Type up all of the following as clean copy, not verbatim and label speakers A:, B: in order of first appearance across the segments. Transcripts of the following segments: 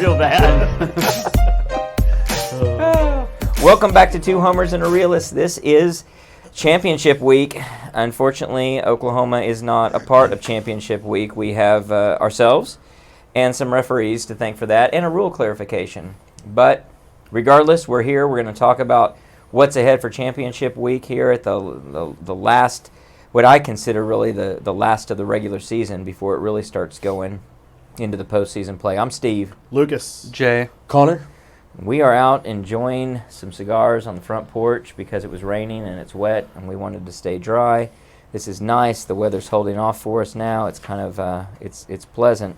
A: real bad.
B: Welcome back to Two Homers and a Realist. This is Championship Week. Unfortunately, Oklahoma is not a part of Championship Week. We have ourselves and some referees to thank for that, and a rule clarification. But regardless, we're here. We're going to talk about what's ahead for Championship Week here at the last, what I consider really the last of the regular season before it really starts going into the postseason play. I'm Steve.
C: Lucas.
D: Jay.
C: Connor.
B: We are out enjoying some cigars on the front porch because it was raining and it's wet and we wanted to stay dry. This is nice. The weather's holding off for us now. It's kind of it's pleasant.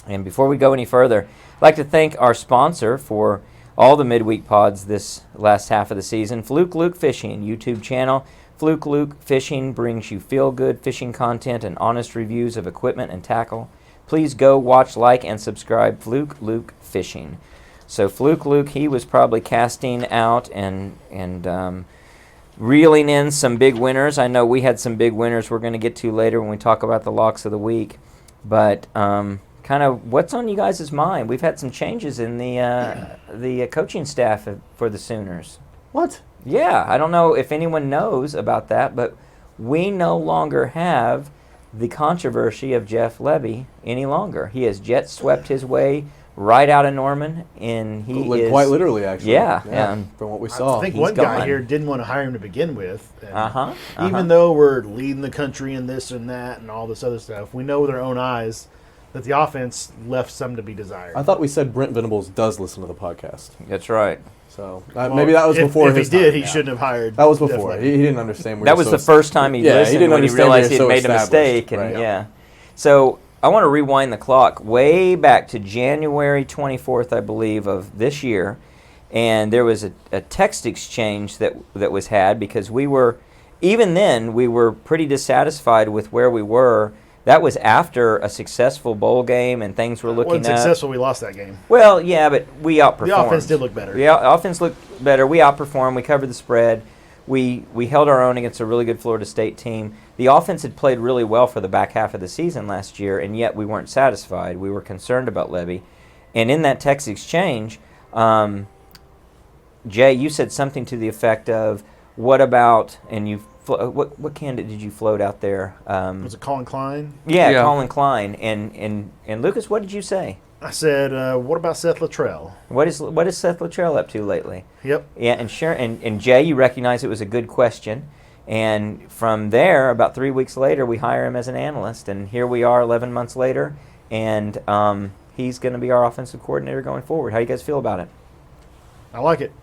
B: And before we go any further, I'd like to thank our sponsor for all the midweek pods this last half of the season, Fluke Luke Fishing YouTube channel. Fluke Luke Fishing brings you feel-good fishing content and honest reviews of equipment and tackle. Please go watch, like, and subscribe Fluke Luke Fishing. So Fluke Luke, he was probably casting out and reeling in some big winners. I know we had some big winners we're going to get to later when we talk about the locks of the week. But kind of what's on you guys' mind? We've had some changes in the coaching staff for the Sooners.
C: What?
B: Yeah, I don't know if anyone knows about that, but we no longer have the controversy of Jeff Lebby any longer. He has jet swept his way right out of Norman, and he is
C: quite literally, actually.
B: Yeah.
C: From what we saw.
A: I think
B: He's
A: one guy
B: gone.
A: here didn't want to hire him to begin with. And
B: Uh-huh.
A: Even though we're leading the country in this and that and all this other stuff, we know with our own eyes that the offense left some to be desired.
C: I thought we said Brent Venables does listen to the podcast.
B: That's right.
C: So
A: Well,
C: maybe that was before
A: if
C: his
A: he did,
C: time.
A: he shouldn't have hired.
C: That was before.
A: Jeff
C: He
A: Lebby.
C: didn't understand.
B: That was the first time he listened
C: didn't
B: when he
C: understand
B: realized he
C: we were
B: had
C: so
B: made a
C: established.
B: mistake. And
C: Right.
B: yeah. So I want to rewind the clock way back to January 24th, I believe, of this year. And there was a text exchange that was had because we were, even then, we were pretty dissatisfied with where we were. That was after a successful bowl game and things were looking
A: Wasn't
B: up.
A: successful. We lost that game.
B: Well, yeah, but we outperformed.
A: The offense did look better.
B: The offense looked better. We outperformed. We covered the spread. We held our own against a really good Florida State team. The offense had played really well for the back half of the season last year, and yet we weren't satisfied. We were concerned about Lebby. And in that text exchange, Jay, you said something to the effect of, what about, and you what candidate did you float out there?
A: Was it Colin Klein?
B: Yeah, Colin Klein. And Lucas, what did you say?
A: I said, what about Seth Luttrell?
B: What is Seth Luttrell up to lately?
A: Yep.
B: Yeah, and Jay, you recognize it was a good question. And from there, about 3 weeks later, we hire him as an analyst. And here we are 11 months later, and he's going to be our offensive coordinator going forward. How do you guys feel about it?
A: I like it.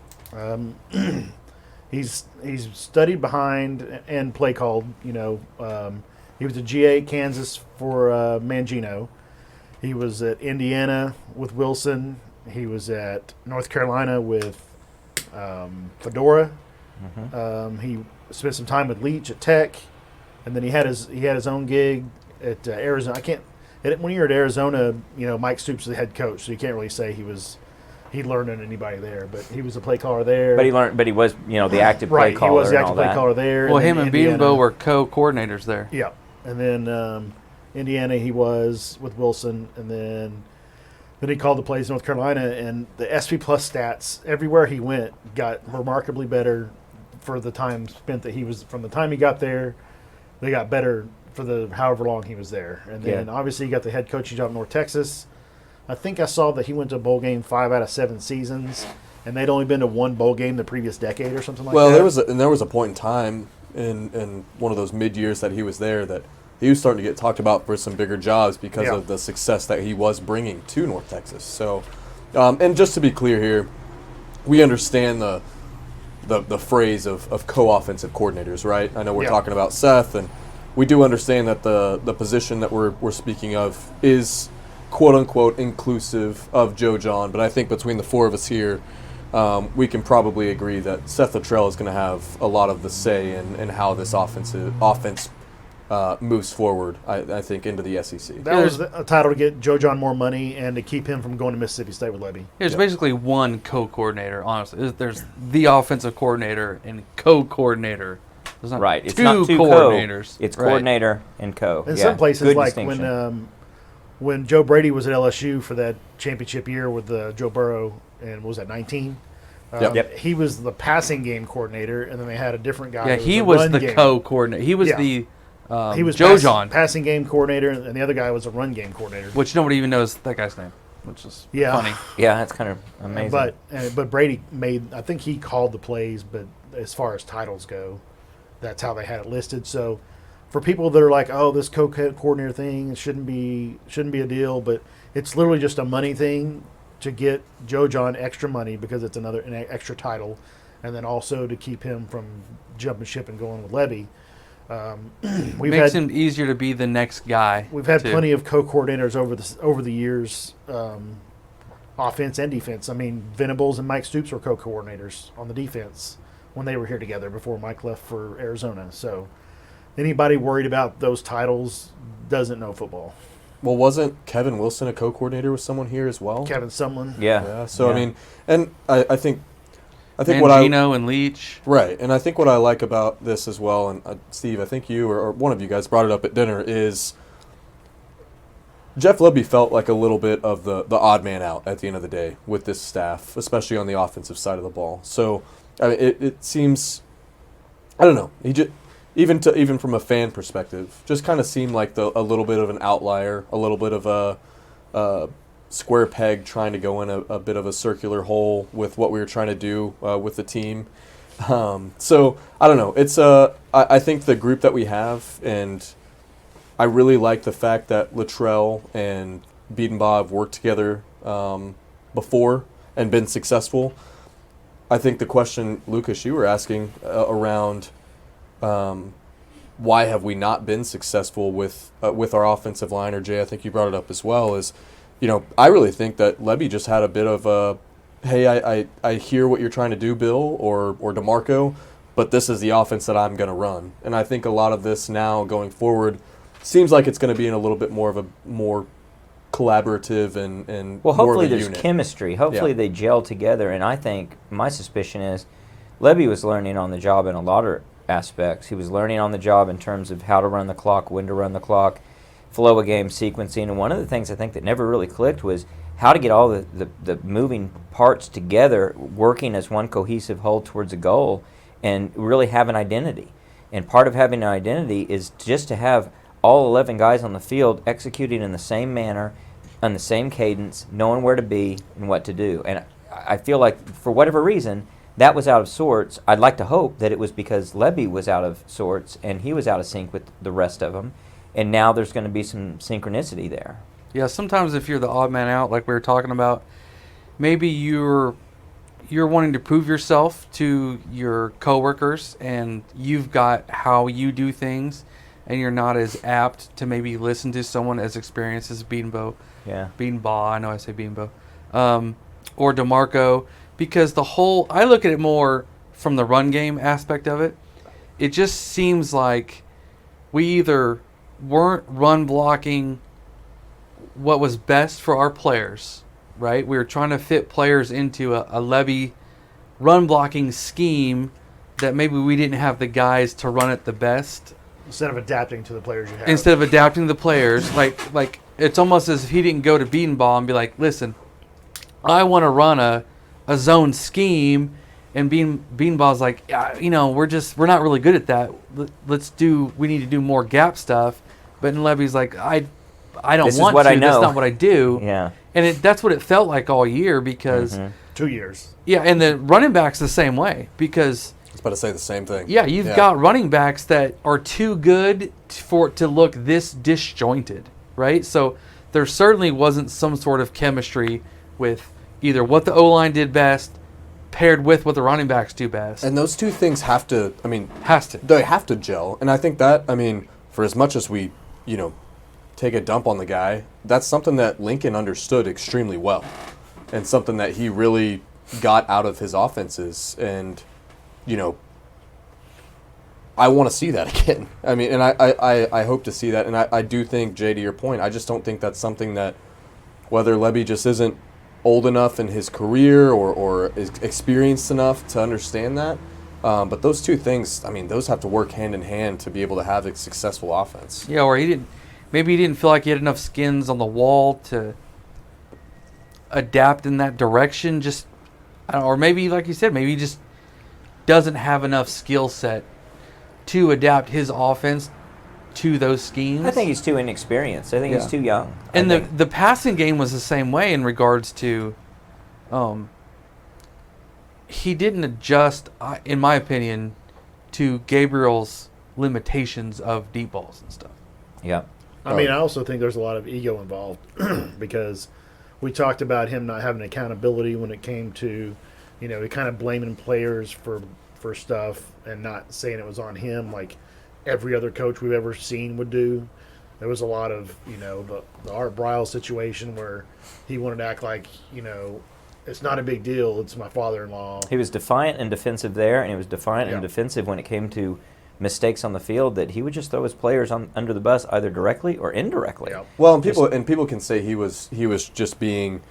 A: He's studied behind and play called. He was a GA at Kansas for Mangino. He was at Indiana with Wilson. He was at North Carolina with Fedora.
B: Mm-hmm.
A: He spent some time with Leach at Tech, and then he had his own gig at Arizona. When you were at Arizona, Mike Stoops was the head coach, so you can't really say he learned on anybody there. But he was a play caller there.
B: But he was the active play
A: right.
B: caller.
A: He was the
B: and
A: active
B: all
A: play
B: that.
A: caller there.
D: Well,
A: and
D: him
A: then
D: and
A: Indiana-
D: Beanbo were co-coordinators there.
A: Yeah, and then Indiana he was with Wilson, and then he called the plays in North Carolina, and the SP Plus stats everywhere he went got remarkably better for the time spent that he was. From the time he got there, they got better for the however long he was there, and then obviously he got the head coaching job in North Texas. I think I saw that he went to a bowl game 5 out of 7 seasons, and they'd only been to one bowl game the previous decade or something like that.
C: Well, there was a point in time in one of those mid years that he was there that he was starting to get talked about for some bigger jobs because of the success that he was bringing to North Texas. So, and just to be clear here, we understand the phrase of co-offensive coordinators, right? I know we're talking about Seth, and we do understand that the position that we're speaking of is quote-unquote inclusive of Joe John, but I think between the four of us here, we can probably agree that Seth Luttrell is going to have a lot of the say in how this offense moves forward, I think, into the SEC.
A: That was a title to get Joe John more money and to keep him from going to Mississippi State with Lebby.
D: There's basically one co-coordinator, honestly. There's the offensive coordinator and co-coordinator. There's not
B: Right. It's
D: two
B: not two
D: coordinators.
B: It's
D: Right.
B: coordinator and co.
A: In some places,
B: Good
A: like
B: distinction.
A: when Joe Brady was at LSU for that championship year with Joe Burrow, and what was that 19?
C: Yep.
A: He was the passing game coordinator, and then they had a different guy.
D: Yeah,
A: who
D: he
A: the
D: was
A: run
D: the
A: game.
D: co-coordinator. He was
A: Yeah.
D: the
A: He was
D: Joe John,
A: passing game coordinator, and the other guy was a run game coordinator.
D: which nobody even knows that guy's name, which is
A: Yeah.
D: funny.
B: Yeah, that's kind of amazing.
A: But Brady made. I think he called the plays, but as far as titles go, that's how they had it listed. So, for people that are like, "Oh, this co-coordinator thing shouldn't be a deal," but it's literally just a money thing to get Joe John extra money because it's an extra title, and then also to keep him from jumping ship and going with Levy.
D: Makes him easier to be the next guy.
A: We've had
D: too.
A: plenty of co-coordinators over the years, offense and defense. I mean, Venables and Mike Stoops were co-coordinators on the defense when they were here together before Mike left for Arizona. So anybody worried about those titles doesn't know football.
C: Well, wasn't Kevin Wilson a co-coordinator with someone here as well?
A: Kevin Sumlin.
B: yeah.
C: Yeah. So
B: Yeah.
C: I mean, and I think what I
D: Mangino and Leach.
C: right, and I think what I like about this as well, and Steve, I think you or one of you guys brought it up at dinner, is Jeff Lebby felt like a little bit of the odd man out at the end of the day with this staff, especially on the offensive side of the ball. So I mean, it seems, I don't know, he just even from a fan perspective, just kind of seemed like a little bit of an outlier, a little bit of a square peg trying to go in a bit of a circular hole with what we were trying to do with the team. So I don't know. It's I think the group that we have, and I really like the fact that Luttrell and Biedenbaugh have worked together before and been successful. I think the question, Lucas, you were asking around why have we not been successful with our offensive line, or Jay, I think you brought it up as well, is, I really think that Lebby just had a bit of a, hey, I hear what you're trying to do, Bill, or DeMarco, but this is the offense that I'm going to run. And I think a lot of this now going forward seems like it's going to be in a little bit more of a more collaborative and
B: Well,
C: more
B: hopefully
C: of a
B: there's
C: unit.
B: chemistry. Hopefully
C: Yeah.
B: they gel together. And I think my suspicion is Lebby was learning on the job in a lot of aspects. He was learning on the job in terms of how to run the clock, when to run the clock, flow of game sequencing. And one of the things I think that never really clicked was how to get all the moving parts together, working as one cohesive whole towards a goal, and really have an identity. And part of having an identity is just to have all 11 guys on the field executing in the same manner, on the same cadence, knowing where to be and what to do. And I feel like, for whatever reason, that was out of sorts. I'd like to hope that it was because Lebby was out of sorts and he was out of sync with the rest of them. And now there's going to be some synchronicity there.
D: Yeah, sometimes if you're the odd man out, like we were talking about, maybe you're wanting to prove yourself to your coworkers, and you've got how you do things, and you're not as apt to maybe listen to someone as experienced as Biedenbaugh.
B: Yeah.
D: Biedenbaugh, I know I say Biedenbaugh, or DeMarco, because I look at it more from the run game aspect of it. It just seems like we either weren't run blocking what was best for our players, right? We were trying to fit players into a Lebby run blocking scheme that maybe we didn't have the guys to run it the best.
A: Instead of adapting to the players you have.
D: Instead of adapting to the players, like it's almost as if he didn't go to Biedenbaugh and be like, listen, I want to run a zone scheme, and Biedenbaugh's like, yeah, we're not really good at that. We need to do more gap stuff. But then Levy's like, I don't
B: This is
D: want
B: what
D: to.
B: I know.
D: That's not what I do.
B: Yeah.
D: And that's what it felt like all year because,
A: 2 years.
D: yeah, and the running backs the same way because,
C: I was about to say the same thing.
D: yeah, you've got running backs that are too good for it to look this disjointed, right? So there certainly wasn't some sort of chemistry with either what the O-line did best paired with what the running backs do best.
C: And those two things have to,
D: They
C: have to gel. And I think that, for as much as we, take a dump on the guy, that's something that Lincoln understood extremely well and something that he really got out of his offenses. And, I want to see that again. And I hope to see that. And I do think, Jay, to your point, I just don't think that's something that, whether Lebby just isn't old enough in his career or is experienced enough to understand that. But those two things, those have to work hand in hand to be able to have a successful offense.
D: Yeah, or he didn't. maybe he didn't feel like he had enough skins on the wall to adapt in that direction. Just, I don't know, or maybe, like you said, maybe he just doesn't have enough skill set to adapt his offense to those schemes.
B: I think he's too inexperienced. I think he's too young.
D: And
B: I
D: the passing game was the same way in regards to, he didn't adjust, in my opinion, to Gabriel's limitations of deep balls and stuff.
B: yeah.
A: I mean, I also think there's a lot of ego involved because we talked about him not having accountability when it came to, he kind of blaming players for stuff and not saying it was on him like every other coach we've ever seen would do. There was a lot of, the Art Briles situation where he wanted to act like, it's not a big deal. It's my father-in-law.
B: He was defiant and defensive there, and he was defiant and defensive when it came to mistakes on the field, that he would just throw his players under the bus either directly or indirectly.
A: Yep.
C: Well, and people can say he was just being,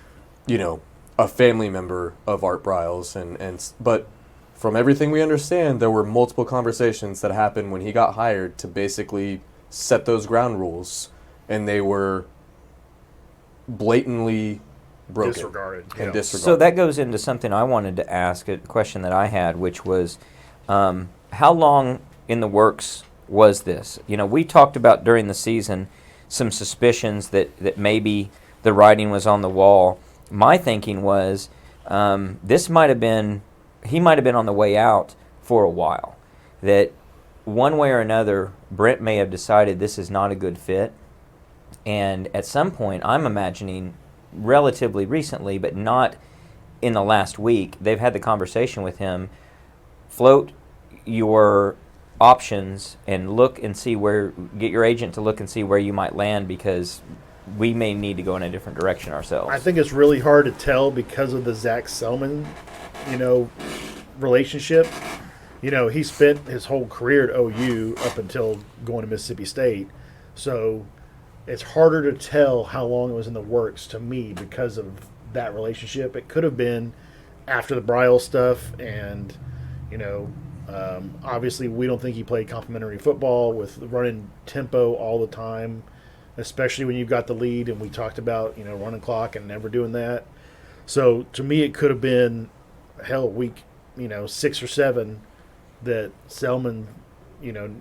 C: a family member of Art Briles, but from everything we understand, there were multiple conversations that happened when he got hired to basically set those ground rules, and they were blatantly broken
A: Disregarded.
C: and disregarded.
B: So that goes into something I wanted to ask, a question that I had, which was, how long in the works was this? We talked about during the season some suspicions that maybe the writing was on the wall. My thinking was he might have been on the way out for a while, that one way or another, Brent may have decided this is not a good fit. And at some point, I'm imagining relatively recently, but not in the last week, they've had the conversation with him, float your options and look and see get your agent to look and see where you might land, because we may need to go in a different direction ourselves.
A: I think it's really hard to tell because of the Zach Selman, relationship. He spent his whole career at OU up until going to Mississippi State. So it's harder to tell how long it was in the works to me because of that relationship. It could have been after the Briles stuff, and, obviously we don't think he played complementary football with running tempo all the time, especially when you've got the lead, and we talked about, running clock and never doing that. So to me, it could have been, week, 6 or 7 that Selman,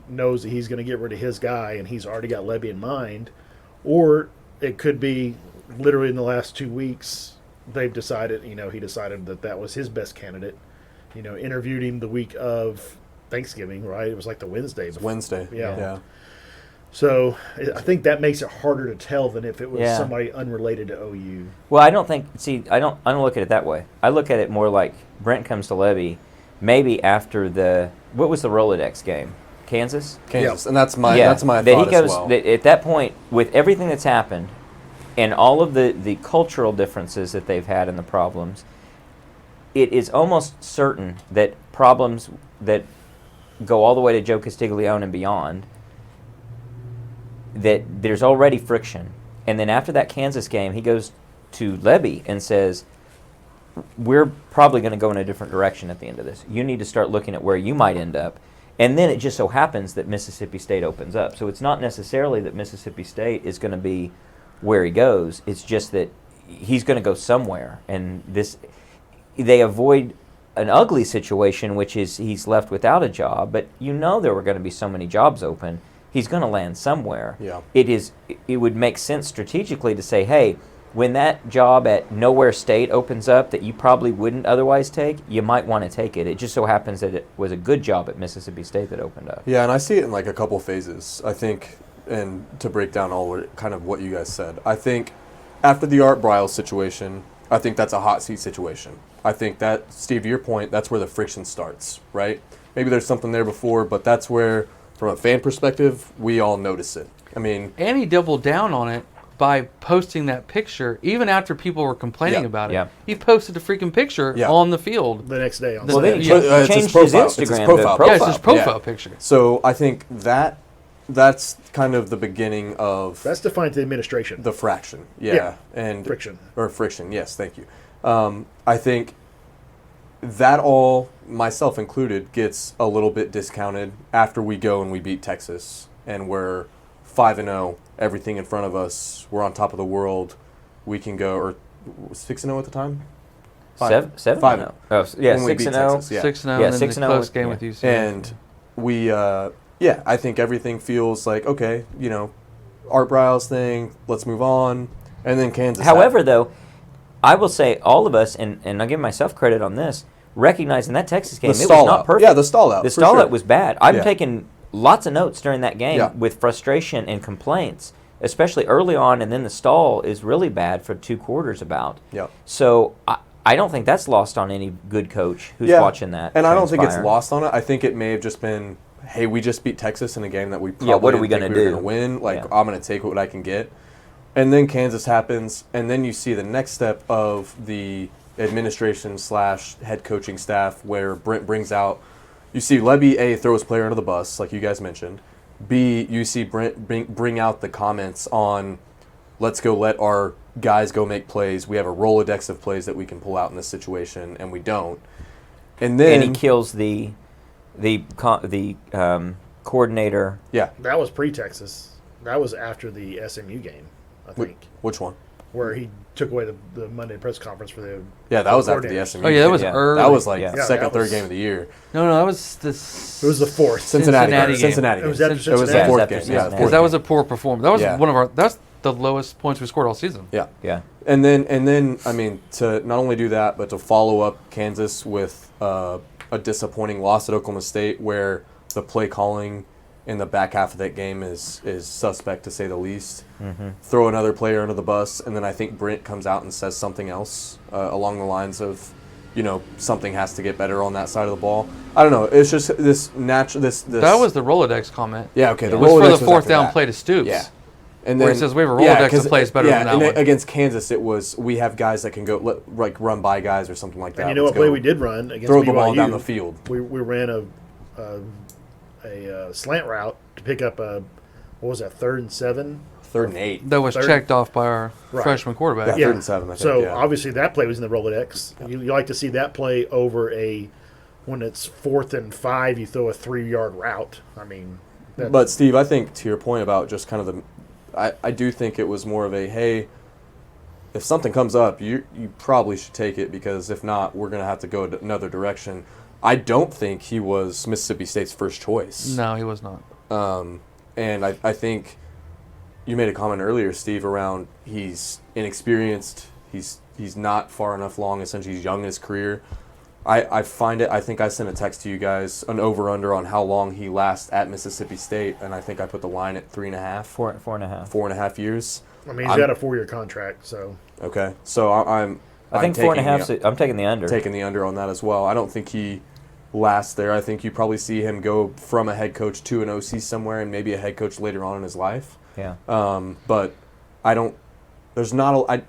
A: knows that he's going to get rid of his guy and he's already got Levy in mind. Or it could be literally in the last 2 weeks, they've decided, he decided that was his best candidate. Interviewed him the week of Thanksgiving, right? It was like the Wednesday.
C: It's Wednesday. Yeah.
A: So I think that makes it harder to tell than if it was
B: Yeah.
A: somebody unrelated to OU.
B: Well, I don't look at it that way. I look at it more like Brent comes to Levy maybe after what was the Rolodex game? Kansas?
C: Kansas. And that's my
B: that
C: thought
B: he goes,
C: as well.
B: that at that point, with everything that's happened and all of the cultural differences that they've had and the problems, it is almost certain that problems that go all the way to Joe Castiglione and beyond, that there's already friction. And then after that Kansas game, he goes to Levy and says, we're probably going to go in a different direction at the end of this. You need to start looking at where you might end up. And then it just so happens that Mississippi State opens up. So it's not necessarily that Mississippi State is going to be where he goes. It's just that he's going to go somewhere. And they avoid an ugly situation, which is he's left without a job. But there were going to be so many jobs open. He's going to land somewhere.
C: Yeah.
B: It would make sense strategically to say, hey, when that job at Nowhere State opens up that you probably wouldn't otherwise take, you might want to take it. It just so happens that it was a good job at Mississippi State that opened up.
C: Yeah, and I see it in like a couple phases. I think, and to break down kind of what you guys said, I think after the Art Briles situation, I think that's a hot seat situation. I think that, Steve, to your point, that's where the friction starts, right? Maybe there's something there before, but that's where, from a fan perspective, we all notice it. I mean,
D: And he doubled down on it by posting that picture, even after people were complaining about it.
B: Yeah.
D: He posted a freaking picture on the field.
A: The next day on
B: Well, then
A: Sunday.
B: he
C: it's
B: changed
C: his profile.
B: his
C: It's his
B: Instagram
C: profile.
B: to
D: Yeah, it's his profile picture.
C: So I think that's kind of the beginning of
A: That's defined to the administration.
C: the fraction.
A: Yeah.
C: And
A: Friction.
C: Or friction, yes, thank you. I think that all, myself included, gets a little bit discounted after we go and we beat Texas and we're 5-0, everything in front of us, we're on top of the world, we can go, or 6-0 at the time?
B: Seven?
C: 5.
B: No. Oh, yeah,
C: When we
B: 6
C: beat
B: and 0.
C: Texas, yeah.
D: 6-0,
B: Yeah,
D: and then
B: 6-0
D: the close
B: with-
D: game
B: yeah.
D: with UC.
C: And we, I think everything feels like, okay, Art Briles thing, let's move on. And then Kansas.
B: However, though, I will say all of us, and I'll give myself credit on this, recognizing that Texas game,
C: the
B: it was
C: stall
B: not
C: out.
B: perfect.
C: Yeah, the stall out.
B: The
C: for
B: stall
C: sure.
B: out was bad. I'm
C: Yeah.
B: taking lots of notes during that game
C: Yeah.
B: with frustration and complaints, especially early on, and then the stall is really bad for 2 quarters about.
C: Yeah.
B: So I don't think that's lost on any good coach who's
C: Yeah.
B: watching that.
C: And I don't think it's
B: transpire.
C: lost on it. I think it may have just been, hey, we just beat Texas in a game that we probably
B: Yeah, what are we
C: didn't
B: gonna
C: think we were
B: do?
C: gonna win. Like,
B: Yeah.
C: I'm going to take what I can get. And then Kansas happens, and then you see the next step of the administration / head coaching staff where Brent brings out, you see Lebby, A, throw his player under the bus, like you guys mentioned. B, you see Brent bring out the comments on, let's go let our guys go make plays. We have a Rolodex of plays that we can pull out in this situation, and we don't. And then
B: And he kills the coordinator.
C: yeah,
A: That was pre-Texas. That was after the SMU game, I think,
C: which one?
A: where he took away the Monday press conference for the.
C: Yeah, that was after the
A: coordinators.
C: SMU.
D: Oh, yeah, that was
B: Yeah.
D: early.
C: That was like
B: Yeah.
C: the
A: Yeah,
C: second,
A: that
C: third
A: was-
C: game of the year.
D: No, that was the
A: It was the fourth.
C: Cincinnati
D: game.
C: Cincinnati.
A: It was
C: game.
A: after
C: It was the
A: Cincinnati.
C: fourth
B: After
C: game. Yeah,
B: Cincinnati.
C: the
D: because
C: fourth
D: that was a
C: game.
D: poor performance. That was
C: Yeah.
D: that's the lowest points we scored all season.
C: Yeah.
B: Yeah.
C: And then I mean, to not only do that, but to follow up Kansas with a disappointing loss at Oklahoma State, where the play calling in the back half of that game is suspect, to say the least.
B: Mm-hmm.
C: Throw another player under the bus, and then I think Brent comes out and says something else along the lines of, something has to get better on that side of the ball. I don't know. It's just this natural. This
D: That was the Rolodex comment.
C: yeah. Okay, the
D: It was for
C: Rolodex
D: the fourth
C: after
D: down
C: that.
D: play to Stoops.
C: Yeah. And
D: Where
C: then
D: it says we have a Rolodex that plays better than that
C: and
D: one.
C: against Kansas, it was we have guys that can go run by guys or something like that.
A: And you know what
C: Let's
A: play
C: go
A: we did run against
C: Throw
A: BYU?
C: the ball down the field.
A: We ran a slant route to pick up a, what was that, 3rd and 7?
C: 3rd and 8.
D: That was
A: Third-
D: checked off by our
A: Right.
D: freshman quarterback.
C: Yeah. 3rd and 7, I think,
A: So
C: yeah.
A: obviously that play was in the Rolodex. You like to see that play over when it's 4th and 5, you throw a 3-yard route. I mean,
C: But Steve, I think to your point about just kind of I do think it was more of a, hey, if something comes up, you probably should take it, because if not, we're going to have to go another direction. I don't think he was Mississippi State's first choice.
D: No, he was not.
C: And I think you made a comment earlier, Steve, around he's inexperienced. He's not far enough along. Essentially, he's young in his career. I find it. I think I sent a text to you guys, an over/under on how long he lasts at Mississippi State, and I think I put the line at 3.5,
B: 4.5.
C: 4.5 years.
A: I mean, he's got a 4-year contract, so.
C: Okay, so I'm
B: I think
C: taking
B: 4.5. I'm taking the under.
C: taking the under on that as well. I don't think he lasts there. I think you probably see him go from a head coach to an OC somewhere, and maybe a head coach later on in his life.
B: Yeah.
C: But I don't. There's not a.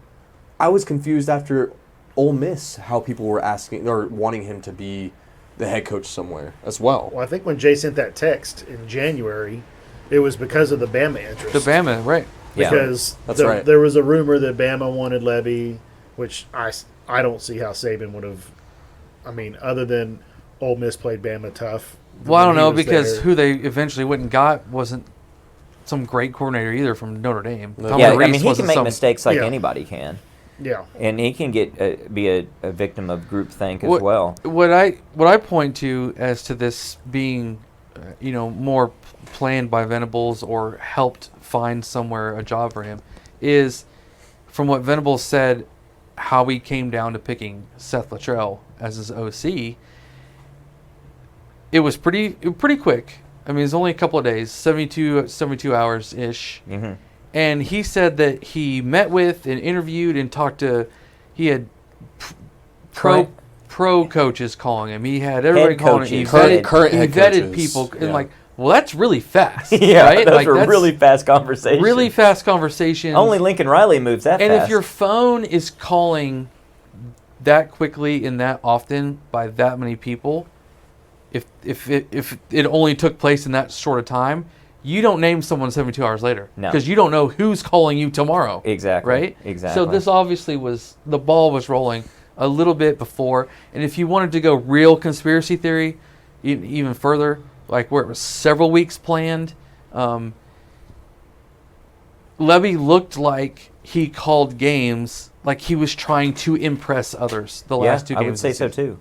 C: I was confused after Ole Miss how people were asking or wanting him to be the head coach somewhere as well.
A: Well, I think when Jay sent that text in January, it was because of the Bama interest.
D: The Bama, right?
B: Yeah.
A: Because
C: That's right.
A: there was a rumor that Bama wanted Levy, which I don't see how Saban would have. I mean, other than Ole Miss played Bama tough.
D: Well, I don't
A: when he
D: know,
A: was
D: because
A: there.
D: who they eventually went and got wasn't some great coordinator either from Notre Dame.
C: No.
D: Tommy
B: Yeah, I
D: Rees
B: mean, he can
D: wasn't
B: make
D: some-
B: mistakes like
A: Yeah.
B: anybody can,
A: Yeah.
B: and he can be a victim of groupthink as
D: What-
B: well.
D: What I point to as to this being, more planned by Venables or helped find somewhere a job for him, is from what Venables said, how he came down to picking Seth Luttrell as his OC. It was pretty quick. I mean, it was only a couple of days, 72 hours ish.
B: Mm-hmm.
D: And he said that he met with and interviewed and talked to, he had
B: Current-
D: pro coaches calling him. He had everybody
B: Head
D: calling him. He
B: coaches.
D: vetted,
C: Current
D: he
C: head
D: vetted
C: coaches,
D: people. And
C: yeah.
D: well, that's really fast.
B: Yeah,
D: right?
B: those
D: Like,
B: were
D: that's
B: really fast conversations.
D: really fast conversations.
B: Only Lincoln Riley moves that
D: And
B: fast.
D: if your phone is calling that quickly and that often by that many people, if it only took place in that short of time, you don't name someone 72 hours later.
B: No.
D: Because you don't know who's calling you tomorrow.
B: Exactly.
D: Right?
B: Exactly.
D: So this obviously the ball was rolling a little bit before. And if you wanted to go real conspiracy theory, even further, like where it was several weeks planned, Levy looked like he called games like he was trying to impress others the
B: Yeah,
D: last two games.
B: I would say
D: of the
B: so
D: season.
B: too.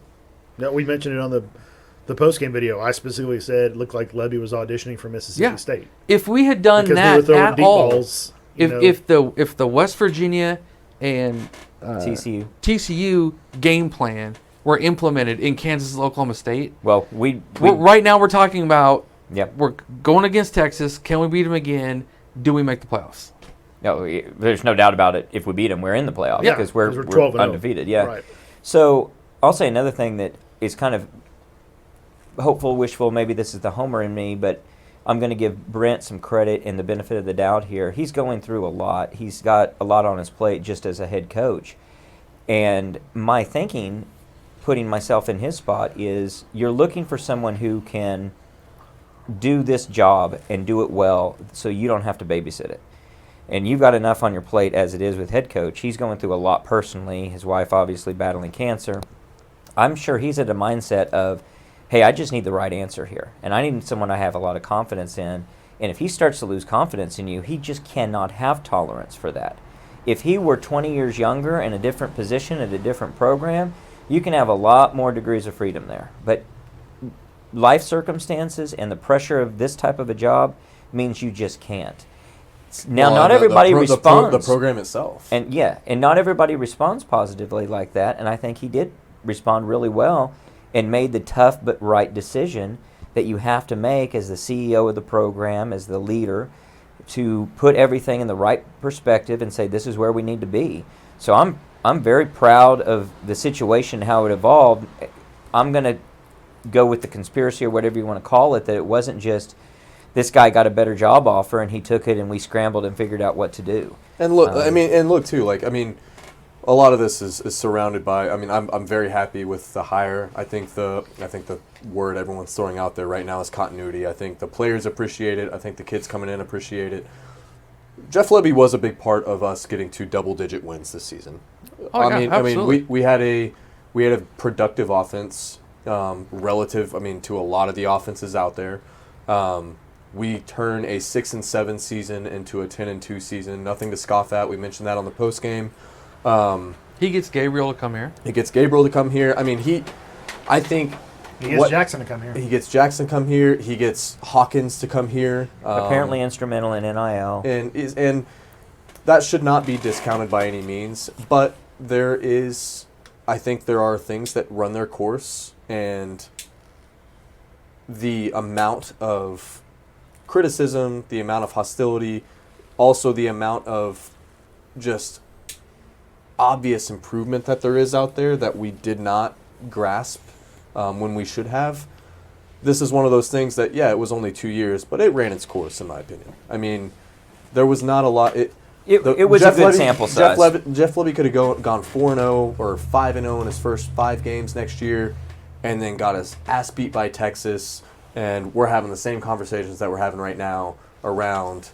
A: No, we mentioned it on the post game video. I specifically said it looked like Levy was auditioning for Mississippi
D: Yeah.
A: State
D: If we had done
A: because they were
D: that
A: throwing
D: at
A: deep
D: all,
A: balls. you know.
D: if the West Virginia and TCU game plan were implemented in Kansas and Oklahoma State,
B: Well,
D: right now we're talking about
B: Yep.
D: we're going against Texas. Can we beat them again? Do we make the playoffs?
B: No, there's no doubt about it. If we beat them, we're in the playoffs
A: Yeah,
B: because we're
A: 12 and 0.
B: undefeated. Yeah.
A: Right.
B: So I'll say another thing that is kind of hopeful, wishful. Maybe this is the homer in me, but I'm going to give Brent some credit and the benefit of the doubt here. He's going through a lot. He's got a lot on his plate just as a head coach. And my thinking, putting myself in his spot, is you're looking for someone who can do this job and do it well so you don't have to babysit it. And you've got enough on your plate as it is with head coach. He's going through a lot personally. His wife obviously battling cancer. I'm sure he's at a mindset of, hey, I just need the right answer here. And I need someone I have a lot of confidence in. And if he starts to lose confidence in you, he just cannot have tolerance for that. If he were 20 years younger in a different position at a different program, you can have a lot more degrees of freedom there. But life circumstances and the pressure of this type of a job means you just can't. Now,
C: Well,
B: not everybody responds.
C: The program itself.
B: And not everybody responds positively like that. And I think he did respond really well and made the tough but right decision that you have to make as the CEO of the program, as the leader, to put everything in the right perspective and say this is where we need to be. So I'm very proud of the situation, how it evolved. I'm going to go with the conspiracy or whatever you want to call it, that it wasn't just this guy got a better job offer and he took it and we scrambled and figured out what to do.
C: And look, look too. A lot of this is surrounded by. I'm very happy with the hire. I think the word everyone's throwing out there right now is continuity. I think the players appreciate it. I think the kids coming in appreciate it. Jeff Lebby was a big part of us getting to double-digit wins this season.
D: Absolutely.
C: We had a productive offense relative. To a lot of the offenses out there. We turn a 6-7 season into a 10-2 season. Nothing to scoff at. We mentioned that on the post game.
D: He gets Gabriel to come here.
C: He gets Gabriel to come here. I think
A: He gets Jackson to come here.
C: he gets Jackson to come here. He gets Hawkins to come here.
B: Apparently instrumental in NIL.
C: and that should not be discounted by any means. But I think there are things that run their course, and the amount of criticism, the amount of hostility, also the amount of just obvious improvement that there is out there that we did not grasp when we should have. This is one of those things that, it was only 2 years, but it ran its course, in my opinion. There was not a lot.
B: It was a good sample size.
C: Jeff Lebby could have gone 4-0 or 5-0 in his first 5 games next year, and then got his ass beat by Texas. And we're having the same conversations that we're having right now around,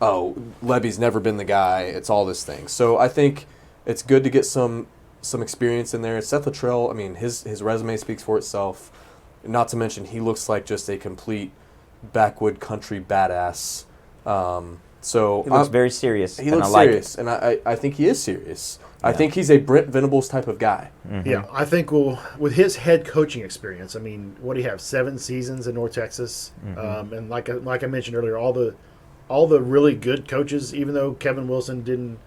C: Lebby's never been the guy. It's all this thing. So I think it's good to get some experience in there. Seth Luttrell, his resume speaks for itself. Not to mention, he looks like just a complete backwood country badass. So
B: He looks very serious.
C: He looks serious, and I think he is serious. I think he's a Brent Venables type of guy.
B: Mm-hmm.
A: Yeah, I think with his head coaching experience, what do you have? 7 seasons in North Texas, and like I mentioned earlier, all the really good coaches. Even though Kevin Wilson didn't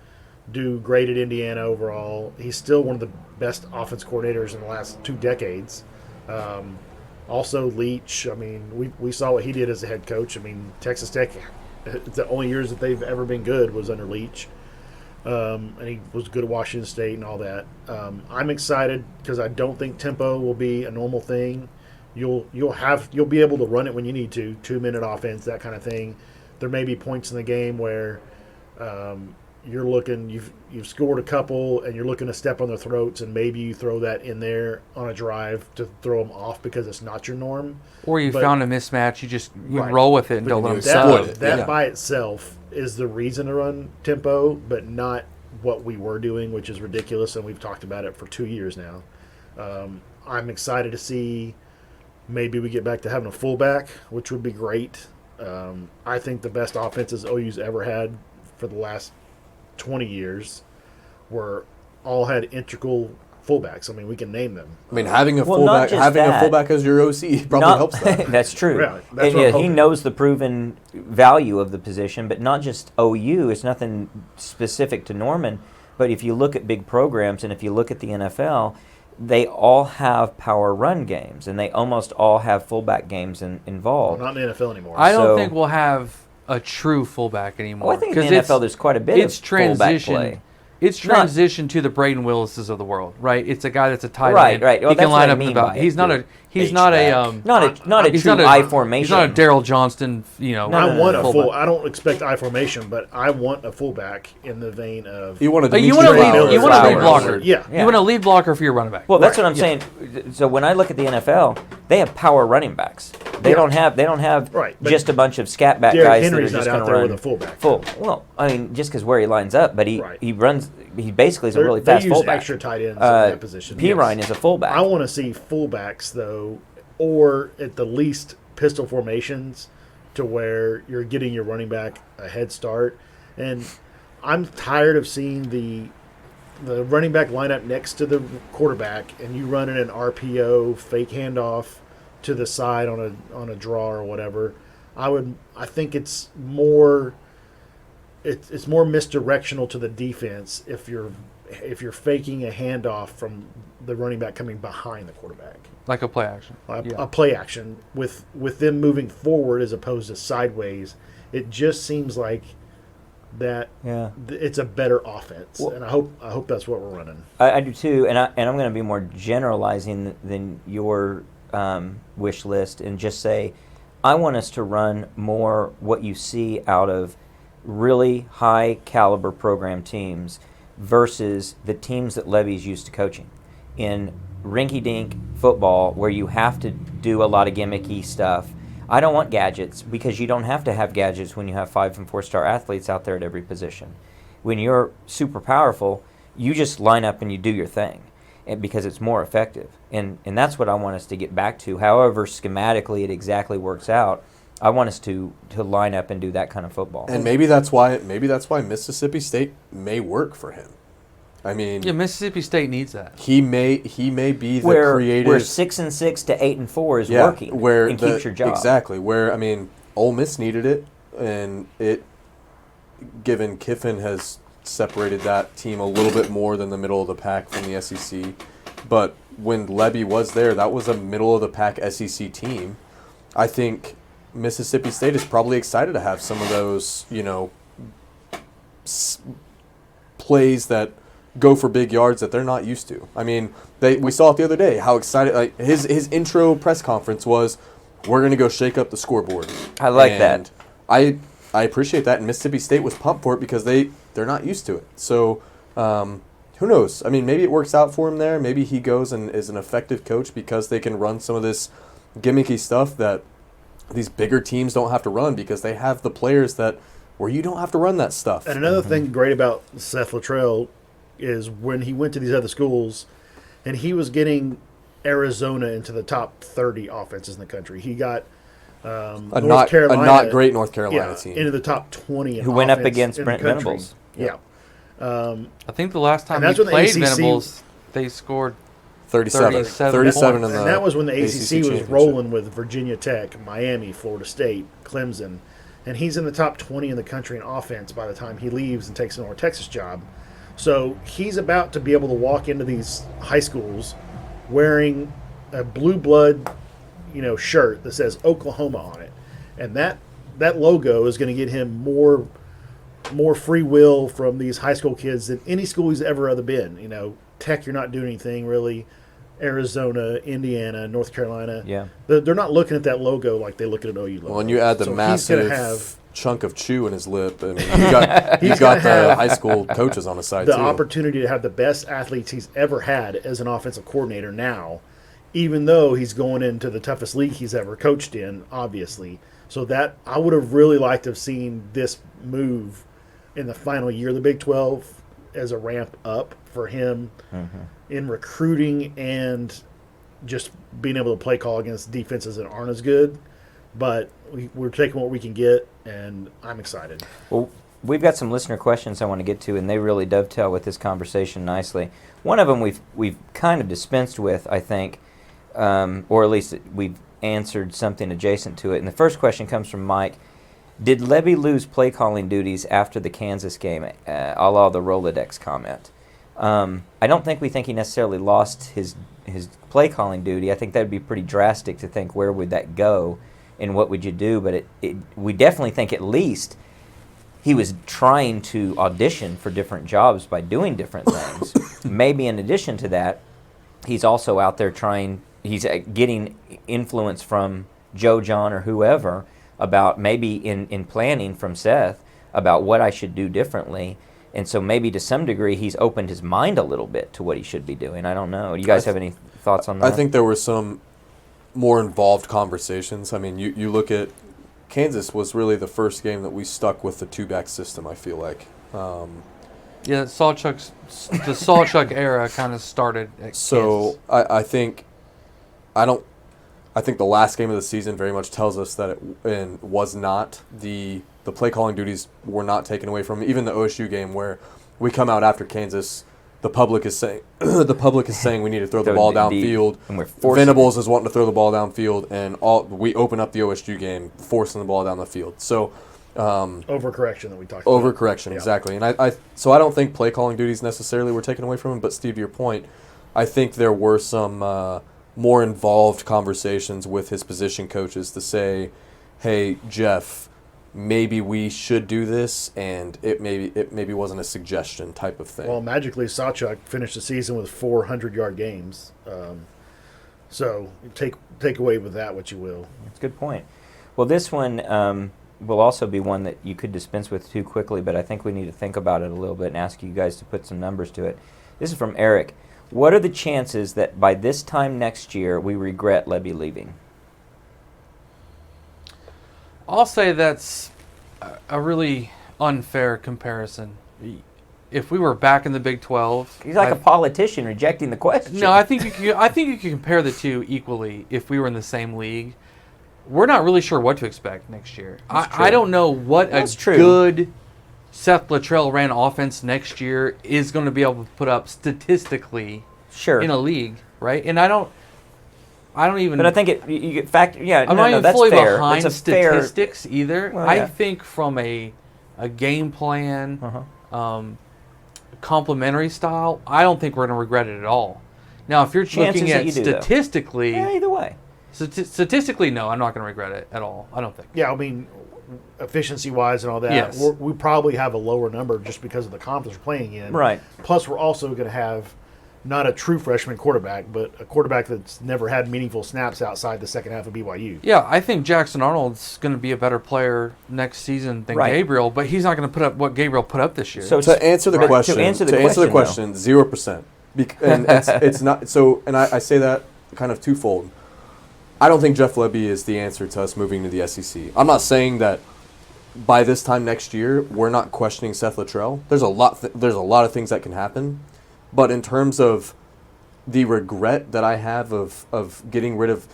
A: do great at Indiana overall, he's still one of the best offense coordinators in the last 2 decades. Also, Leach. We saw what he did as a head coach. Texas Tech, the only years that they've ever been good was under Leach. And he was good at Washington State and all that. I'm excited because I don't think tempo will be a normal thing. You'll be able to run it when you need to, 2-minute offense, that kind of thing. There may be points in the game where you're looking, you've scored a couple and you're looking to step on their throats, and maybe you throw that in there on a drive to throw them off because it's not your norm.
D: Or you found a mismatch, you
A: Right.
D: roll with it and don't let them
C: exploit
D: set
C: it.
A: That
C: Yeah.
A: by itself is the reason to run tempo, but not what we were doing, which is ridiculous, and we've talked about it for 2 years now. I'm excited to see maybe we get back to having a fullback, which would be great. I think the best offenses OU's ever had for the last 20 years were all had integral fullbacks. I mean, we can name them.
C: I mean, having a
B: Well, not
C: fullback,
B: just
C: having
B: that.
C: a fullback as your OC probably
B: Not-
C: helps that.
B: That's true.
A: Yeah, that's
B: And
A: what I'm
B: yeah, he
A: hoping.
B: knows the proven value of the position, but not just OU. It's nothing specific to Norman. But if you look at big programs and if you look at the NFL, they all have power run games, and they almost all have fullback games
A: Well,
B: involved.
A: not in the NFL anymore.
D: I don't
B: So-
D: think we'll have a true fullback anymore.
B: Well, I think in the
D: 'cause
B: NFL there's quite a bit
D: it's
B: of fullback
D: transition.
B: play.
D: It's
B: Not-
D: transition to the Braden Willises of the world, right? It's a guy that's a tight
B: Right,
D: end.
B: right. Well,
D: he
B: that's
D: can
B: what
D: line
B: I
D: up in
B: mean
D: the
B: by
D: back.
B: it,
D: He's not
B: too.
D: a. He's not a.
B: H-back. Not a
D: he's
B: true
D: not
B: I
D: a,
B: formation.
D: He's not a Daryl Johnston.
B: No,
A: I want a
D: fullback.
A: full. I don't expect I formation, but I want a fullback in the vein of.
C: You want to
D: You want a lead.
A: Flowers.
D: You want a lead
B: Flowers.
D: blocker.
A: Yeah.
B: Yeah.
D: You want a lead blocker for your running back.
B: Well, that's
A: Right,
B: what I'm saying. So when I look at the NFL, they have power running backs. They
A: Yeah.
B: don't have
A: Right, but
B: just a bunch of scat back
A: Derrick
B: guys
A: Henry's
B: that are
A: not
B: just
A: out
B: going to
A: there
B: run
A: with a fullback.
B: full. Well, I mean, just because where he lines up, but
A: Right.
B: he runs. He basically is a really
A: They
B: fast
A: use
B: fullback.
A: extra tight ends in
B: Uh,
A: that position.
B: P.
A: yes.
B: Ryan is a fullback.
A: I want to see fullbacks though, or at the least pistol formations, to where you're getting your running back a head start. And I'm tired of seeing the running back line up next to the quarterback, and you running an RPO fake handoff to the side on a draw or whatever. I think it's more. It's more misdirectional to the defense if you're faking a handoff from the running back coming behind the quarterback.
D: Like a play action.
A: A play action with them moving forward as opposed to sideways. It just seems like that
B: Yeah.
A: it's a better offense,
B: Well-
A: and I hope that's what we're running.
B: I do too, and I'm going to be more generalizing than your wish list, and just say, I want us to run more what you see out of really high caliber program teams versus the teams that Levy's used to coaching. In rinky-dink football, where you have to do a lot of gimmicky stuff, I don't want gadgets, because you don't have to have gadgets when you have 5- and 4-star athletes out there at every position. When you're super powerful, you just line up and you do your thing, and because it's more effective. And that's what I want us to get back to. However schematically it exactly works out, I want us to line up and do that kind of football.
C: And maybe that's why Mississippi State may work for him. I mean,
D: Yeah, Mississippi State needs that.
C: he may be the
B: where
C: creative
B: 6-6 to 8-4 is working
C: where
B: and keeps your job.
C: Exactly. Where, I mean, Ole Miss needed it, and given Kiffin has separated that team a little bit more than the middle of the pack from the SEC. But when Levy was there, that was a middle of the pack SEC team. I think Mississippi State is probably excited to have some of those, plays that go for big yards that they're not used to. I mean, we saw it the other day, how excited, like his intro press conference was, we're going to go shake up the scoreboard.
B: I like
C: And
B: that.
C: I appreciate that, and Mississippi State was pumped for it because they're not used to it. So who knows? I mean, maybe it works out for him there. Maybe he goes and is an effective coach because they can run some of this gimmicky stuff that these bigger teams don't have to run, because they have the players where you don't have to run that stuff.
A: And another thing great about Seth Luttrell is when he went to these other schools, and he was getting Arizona into the top 30 offenses in the country. He got
C: a
A: North Carolina,
C: not great North Carolina team.
A: into the top 20 in
B: Who went up
A: offense
B: against
A: in the
B: Brent
A: country.
B: Venables.
A: Yeah.
D: I think the last time
A: And that's
D: he
A: when the
D: played
A: ACC
D: Venables, they scored
C: 37
D: 37
C: in the
A: And that was when the ACC was
C: championship.
A: rolling with Virginia Tech, Miami, Florida State, Clemson. And he's in the top 20 in the country in offense by the time he leaves and takes an North Texas job. So he's about to be able to walk into these high schools wearing a blue blood, shirt that says Oklahoma on it. And that logo is going to get him more free will from these high school kids than any school he's ever been. Tech, you're not doing anything really. Arizona, Indiana, North Carolina.
B: Yeah.
A: They're not looking at that logo like they look at an OU logo.
C: Well, and you add the
A: So he's gonna
C: massive
A: have
C: chunk of chew in his lip, and you got
A: gonna
C: the
A: have
C: high school coaches on his side
A: the
C: too.
A: opportunity to have the best athletes he's ever had as an offensive coordinator now, even though he's going into the toughest league he's ever coached in, obviously. So that I would have really liked to have seen this move in the final year of the Big 12 as a ramp up for him in recruiting and just being able to play call against defenses that aren't as good. But we're taking what we can get, and I'm excited.
B: Well, we've got some listener questions I want to get to, and they really dovetail with this conversation nicely. One of them we've kind of dispensed with, I think, or at least we've answered something adjacent to it. And the first question comes from Mike. Did Levy lose play calling duties after the Kansas game, a la the Rolodex comment? I don't think we think he necessarily lost his play calling duty. I think that would be pretty drastic to think where would that go and what would you do. But we definitely think at least he was trying to audition for different jobs by doing different things. Maybe in addition to that, he's also out there he's getting influence from Joe, John, or whoever about maybe in planning from Seth about what I should do differently. And so maybe to some degree he's opened his mind a little bit to what he should be doing. I don't know. Do you guys have any thoughts on that?
C: I think there were some more involved conversations. I mean, you look at Kansas was really the first game that we stuck with the two-back system, I feel like.
D: Yeah, the Sawchuk era kind of started at
C: So
D: Kansas.
C: I think the last game of the season very much tells us that it was not the play calling duties were not taken away from him. Even the OSU game where we come out after Kansas, the public is saying we need to throw the ball downfield.
B: And we're forcing
C: Venables is wanting to throw the ball downfield, and we open up the OSU game forcing the ball down the field. So
A: Overcorrection that we talked about.
C: overcorrection,
A: Yeah.
C: exactly. And I don't think play calling duties necessarily were taken away from him. But Steve, to your point, I think there were some more involved conversations with his position coaches to say, "Hey, Jeff, maybe we should do this," and it maybe wasn't a suggestion type of thing.
A: Well, magically, Sawchuk finished the season with 400-yard games. So take away with that what you will.
B: That's a good point. Well, this one will also be one that you could dispense with too quickly, but I think we need to think about it a little bit and ask you guys to put some numbers to it. This is from Eric. What are the chances that by this time next year we regret Levy leaving?
D: I'll say that's a really unfair comparison. If we were back in the Big 12,
B: He's like a politician rejecting the question.
D: no, I think you can compare the two equally. If we were in the same league, we're not really sure what to expect next year. I don't know what
B: That's
D: a
B: true.
D: good Seth Luttrell ran offense next year is going to be able to put up statistically
B: Sure.
D: in a league, right? And I don't even.
B: But I think you get fact. Yeah,
D: I'm not even
B: that's
D: fully
B: fair.
D: behind
B: That's a fair.
D: statistics either.
B: Well,
D: I
B: yeah.
D: think from a game plan,
B: Uh-huh.
D: complementary style, I don't think we're going to regret it at all. Now, if you're
B: Chances
D: looking
B: that
D: at
B: you do, though.
D: statistically,
B: Yeah, either way.
D: statistically, no, I'm not going to regret it at all. I don't think.
A: Yeah, I mean, efficiency-wise and all that,
D: Yes.
A: we probably have a lower number just because of the conference we're playing in.
B: Right.
A: Plus, we're also going to have not a true freshman quarterback, but a quarterback that's never had meaningful snaps outside the second half of BYU.
D: Yeah, I think Jackson Arnold's going to be a better player next season than
B: Right.
D: Gabriel, but he's not going to put up what Gabriel put up this year.
B: So
C: To answer the
B: Right.
C: question,
B: To answer the question,
C: 0%. And it's not so. And I say that kind of twofold. I don't think Jeff Lebby is the answer to us moving to the SEC. I'm not saying that by this time next year we're not questioning Seth Luttrell. There's a lot of things that can happen, but in terms of the regret that I have of getting rid of,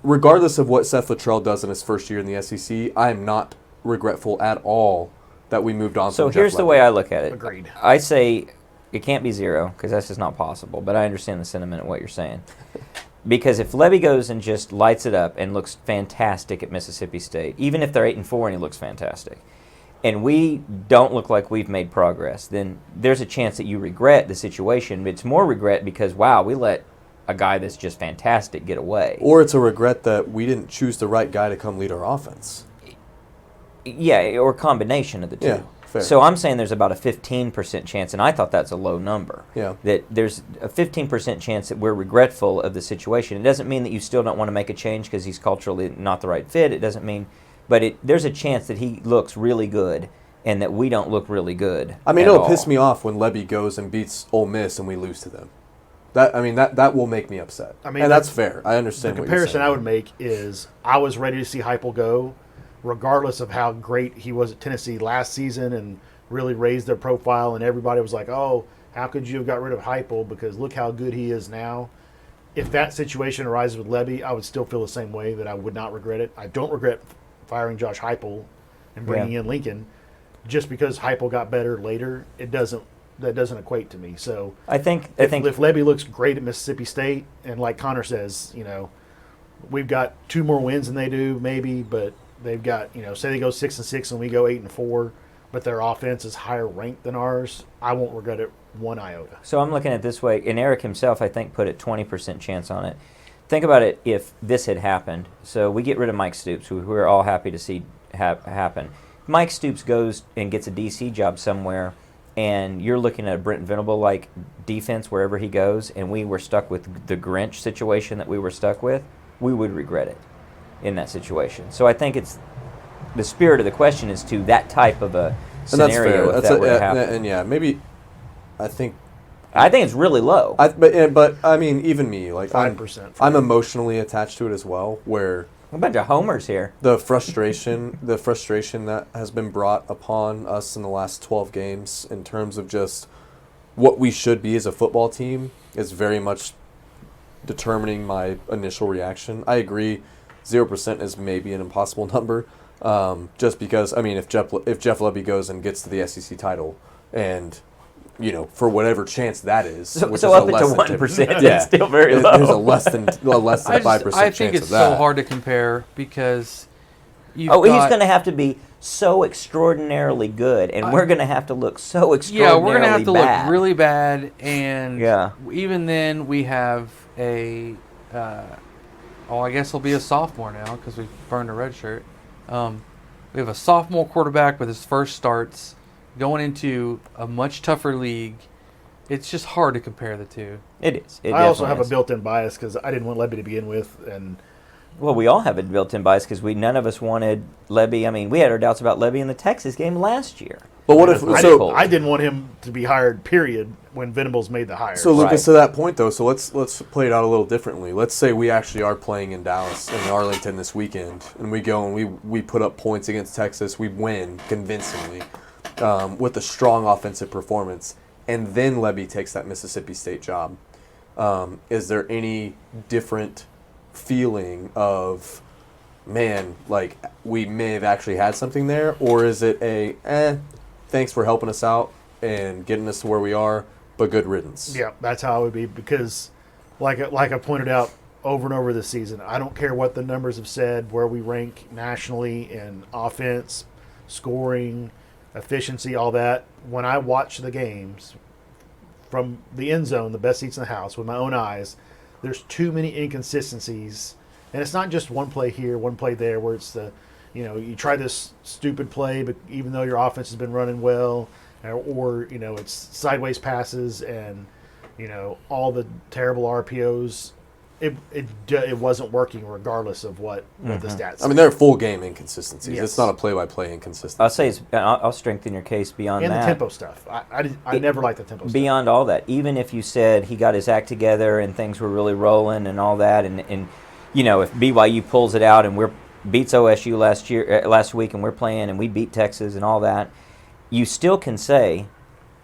C: regardless of what Seth Luttrell does in his first year in the SEC, I am not regretful at all that we moved on.
B: So
C: from
B: here's
C: Jeff
B: the
C: Lebby.
B: way I look at it.
A: Agreed.
B: I say it can't be 0 because that's just not possible. But I understand the sentiment of what you're saying. Because if Levy goes and just lights it up and looks fantastic at Mississippi State, even if they're 8-4 and he looks fantastic, and we don't look like we've made progress, then there's a chance that you regret the situation. But it's more regret because, wow, we let a guy that's just fantastic get away.
C: Or it's a regret that we didn't choose the right guy to come lead our offense.
B: Yeah, or a combination of the two.
C: Yeah, fair.
B: So I'm saying there's about a 15% chance, and I thought that's a low number.
C: Yeah.
B: That there's a 15% chance that we're regretful of the situation. It doesn't mean that you still don't want to make a change because he's culturally not the right fit. It doesn't mean, but there's a chance that he looks really good and that we don't look really good.
C: I mean,
B: at
C: it'll
B: all.
C: piss me off when Lebby goes and beats Ole Miss and we lose to them. That will make me upset.
A: I mean,
C: and that's fair. I understand
A: The
C: what you're
A: comparison
C: saying.
A: I would make is I was ready to see Heupel go, regardless of how great he was at Tennessee last season and really raised their profile. And everybody was like, "Oh, how could you have got rid of Heupel? Because look how good he is now." If that situation arises with Lebby, I would still feel the same way, that I would not regret it. I don't regret firing Josh Heupel and bringing in Lincoln. just because Heupel got better later, that doesn't equate to me. So
B: I think
A: if Lebby looks great at Mississippi State, and like Connor says, we've got 2 more wins than they do, maybe, but they've got, say they go 6-6 and we go 8-4, but their offense is higher ranked than ours. I won't regret it one iota.
B: So I'm looking at it this way, and Eric himself, I think, put a 20% chance on it. Think about it if this had happened. So we get rid of Mike Stoops, who we're all happy to see happen. Mike Stoops goes and gets a DC job somewhere, and you're looking at a Brent Venable-like defense wherever he goes, and we were stuck with the Grinch situation that we were stuck with, we would regret it in that situation. So I think it's the spirit of the question is to that type of a scenario if that were to happen.
C: And yeah, maybe I think
B: it's really low.
C: But I mean, even me, like
A: 5%.
C: I'm emotionally attached to it as well. Where
B: A bunch of homers here.
C: the frustration that has been brought upon us in the last 12 games in terms of just what we should be as a football team is very much determining my initial reaction. I agree, 0% is maybe an impossible number. Just because, I mean, if Jeff Lebby goes and gets to the SEC title, and for whatever chance that is,
B: So
C: which
B: up
C: is
B: it to
C: less than
B: 1%,
C: yeah,
B: it's still very low.
C: There's a less than 5%
D: I
C: chance
D: think it's
C: of that.
D: so hard to compare because
B: he's going to have to be so extraordinarily good, and we're going to have to look so extraordinarily bad.
D: we're going to have to look really bad, and
B: Yeah.
D: even then we have I guess he'll be a sophomore now because we burned a red shirt. We have a sophomore quarterback with his first starts going into a much tougher league. It's just hard to compare the two.
B: It is.
A: I also have a built-in bias because I didn't want Lebby to begin with, and
B: Well, we all have a built-in bias because none of us wanted Lebby. I mean, we had our doubts about Lebby in the Texas game last year.
C: But what if
A: I didn't want him to be hired, period, when Venables made the hire.
C: So Lucas,
B: Right.
C: to that point though, so let's play it out a little differently. Let's say we actually are playing in Dallas and Arlington this weekend, and we go and we put up points against Texas. We win convincingly with a strong offensive performance, and then Lebby takes that Mississippi State job. Is there any different feeling of, man, like we may have actually had something there, or is it thanks for helping us out and getting us to where we are, but good riddance?
A: Yeah, that's how it would be because, like I pointed out over and over this season, I don't care what the numbers have said, where we rank nationally in offense, scoring, efficiency, all that. When I watch the games from the end zone, the best seats in the house, with my own eyes, there's too many inconsistencies. And it's not just one play here, one play there, where it's you try this stupid play, but even though your offense has been running well, or it's sideways passes and all the terrible RPOs, it wasn't working regardless of what the stats.
C: I mean, they're full game inconsistencies.
A: Yes.
C: It's not a play-by-play inconsistency.
B: I'll say I'll strengthen your case beyond
A: and
B: that.
A: the tempo stuff. I never liked the tempo stuff.
B: Beyond all that, even if you said he got his act together and things were really rolling and all that, and if BYU pulls it out and beats OSU last week and we're playing and we beat Texas and all that, you still can say,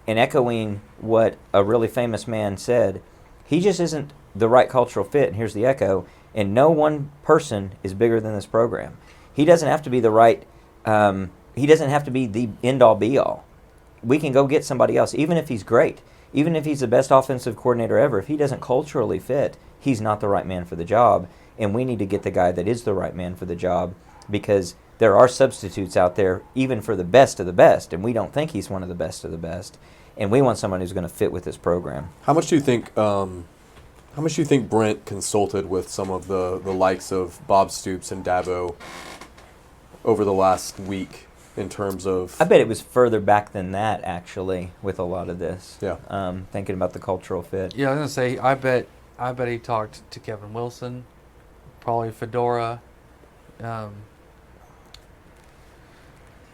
B: and echoing what a really famous man said, he just isn't the right cultural fit. And here's the echo: and no one person is bigger than this program. He doesn't have to be the right. He doesn't have to be the end all be all. We can go get somebody else, even if he's great, even if he's the best offensive coordinator ever. If he doesn't culturally fit, he's not the right man for the job. And we need to get the guy that is the right man for the job, because there are substitutes out there, even for the best of the best, and we don't think he's one of the best of the best. And we want someone who's going to fit with this program.
C: How much do you think? How much do you think Brent consulted with some of the likes of Bob Stoops and Dabo over the last week in terms of?
B: I bet it was further back than that, actually, with a lot of this.
C: Yeah.
B: Thinking about the cultural fit.
D: Yeah, I was gonna say I bet he talked to Kevin Wilson, probably Fedora,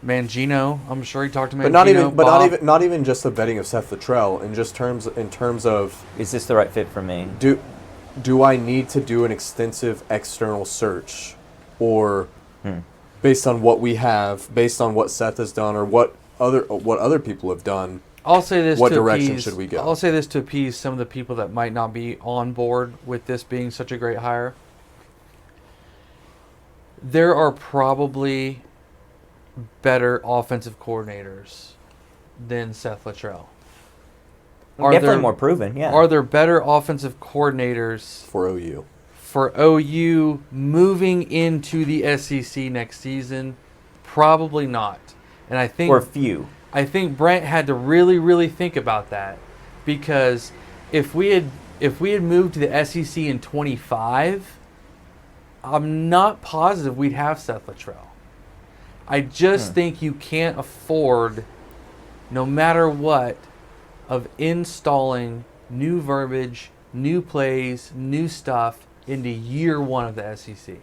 D: Mangino. I'm sure he talked to Mangino.
C: Not even just the vetting of Seth Luttrell, in terms of,
B: Is this the right fit for me?
C: do I need to do an extensive external search, or based on what we have, based on what Seth has done, or what other people have done?
D: I'll say this.
C: What
D: to
C: direction
D: appease,
C: should we go?
D: I'll say this to appease some of the people that might not be on board with this being such a great hire. There are probably better offensive coordinators than Seth Luttrell?
B: Definitely more proven, yeah.
D: Are there better offensive coordinators
C: For OU.
D: for OU moving into the SEC next season? Probably not. And I think
B: or few.
D: I think Brent had to really, really think about that, because if we had moved to the SEC in 25, I'm not positive we'd have Seth Luttrell. I just think you can't afford, no matter what, of installing new verbiage, new plays, new stuff into year one of the SEC.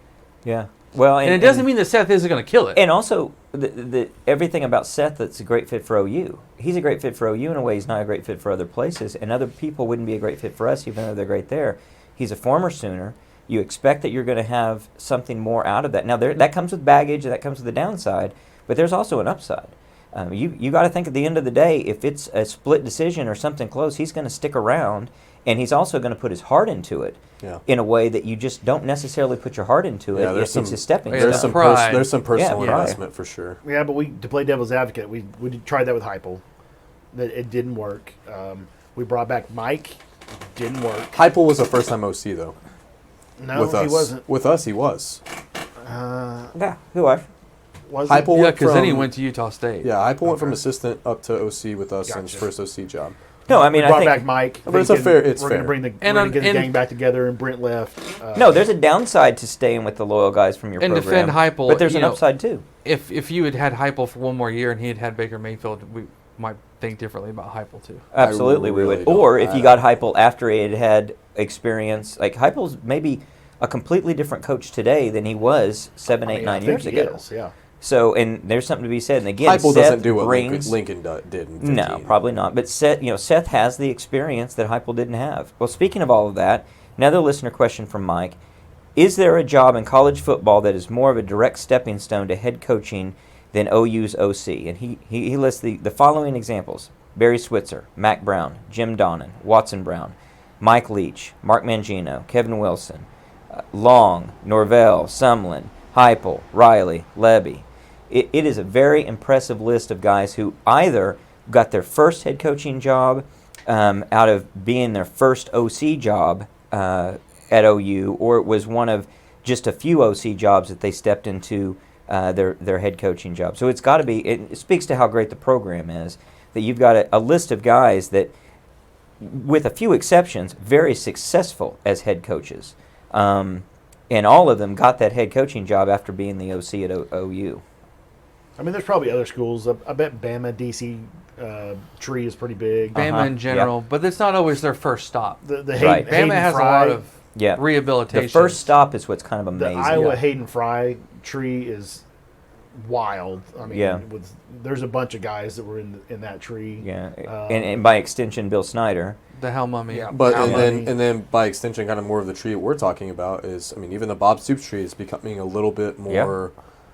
B: Yeah. Well,
D: And it doesn't mean that Seth isn't going to kill it.
B: And also, the everything about Seth that's a great fit for OU. He's a great fit for OU in a way he's not a great fit for other places, and other people wouldn't be a great fit for us even though they're great there. He's a former Sooner. You expect that you're going to have something more out of that. Now, that comes with baggage, and that comes with the downside, but there's also an upside. You got to think at the end of the day, if it's a split decision or something close, he's going to stick around, and he's also going to put his heart into it in a way that you just don't necessarily put your heart into it if it's a stepping
D: there's
B: stone.
C: There's some personal
B: pride.
C: investment for sure.
A: Yeah, but to play devil's advocate, we tried that with Heupel. That it didn't work. We brought back Mike. Didn't work.
C: Heupel was a first-time OC though.
A: No,
C: with us.
A: he wasn't.
C: With us, he was.
B: Yeah, who are?
A: Was
C: Heupel
D: Yeah,
C: went
D: because then he
C: from-
D: went to Utah State.
C: Yeah, Heupel went from assistant up to OC with us in his
A: Gotcha.
C: first OC job.
B: No, I mean,
A: we brought
B: I
A: back
B: think
A: Mike.
C: But it's a
A: thinking
C: fair- it's
A: we're
C: fair.
A: gonna bring the
D: And
A: we're
D: on-
A: gonna get the
D: and-
A: gang back together, and Brent left.
B: no. There's a downside to staying with the loyal guys from your
D: And
B: program.
D: defend Heupel,
B: but there's
D: you
B: an
D: know,
B: upside too.
D: If you had Heupel for one more year and he had Baker Mayfield, we might think differently about Heupel too.
B: Absolutely, we
C: really
B: would.
C: don't.
B: Or if you got Heupel after he had experience, like Heupel's maybe a completely different coach today than he was 7, 8, 9 years ago.
A: Yeah.
B: So, and there's something to be said. And again,
C: Heupel
B: Seth
C: doesn't do what
B: brings,
C: Lincoln did in 15.
B: No, probably not. But Seth has the experience that Heupel didn't have. Well, speaking of all of that, another listener question from Mike: is there a job in college football that is more of a direct stepping stone to head coaching than OU's OC? And he lists the following examples: Barry Switzer, Mac Brown, Jim Donnan, Watson Brown, Mike Leach, Mark Mangino, Kevin Wilson, Long, Norvell, Sumlin, Heupel, Riley, Levy. It is a very impressive list of guys who either got their first head coaching job out of being their first OC job at OU, or it was one of just a few OC jobs that they stepped into their head coaching job. So it's got to be, it speaks to how great the program is, that you've got a list of guys that, with a few exceptions, very successful as head coaches. And all of them got that head coaching job after being the OC at OU.
A: I mean, there's probably other schools. I bet Bama, DC tree is pretty big.
D: Bama in general, but it's not always their first stop.
A: The
B: Right.
A: Hayden
D: Bama has
A: Fry,
D: a lot of rehabilitation.
B: The first stop is what's kind of
A: the
B: amazing.
A: Iowa Hayden Fry tree is wild. I mean,
B: Yeah.
A: there's a bunch of guys that were in that tree.
B: Yeah, and by extension, Bill Snyder.
D: the Hell Mummy.
A: Yeah.
C: But
A: How
C: and
A: many?
C: then by extension, kind of more of the tree that we're talking about is, I mean, even the Bob Stoops tree is becoming a little bit more.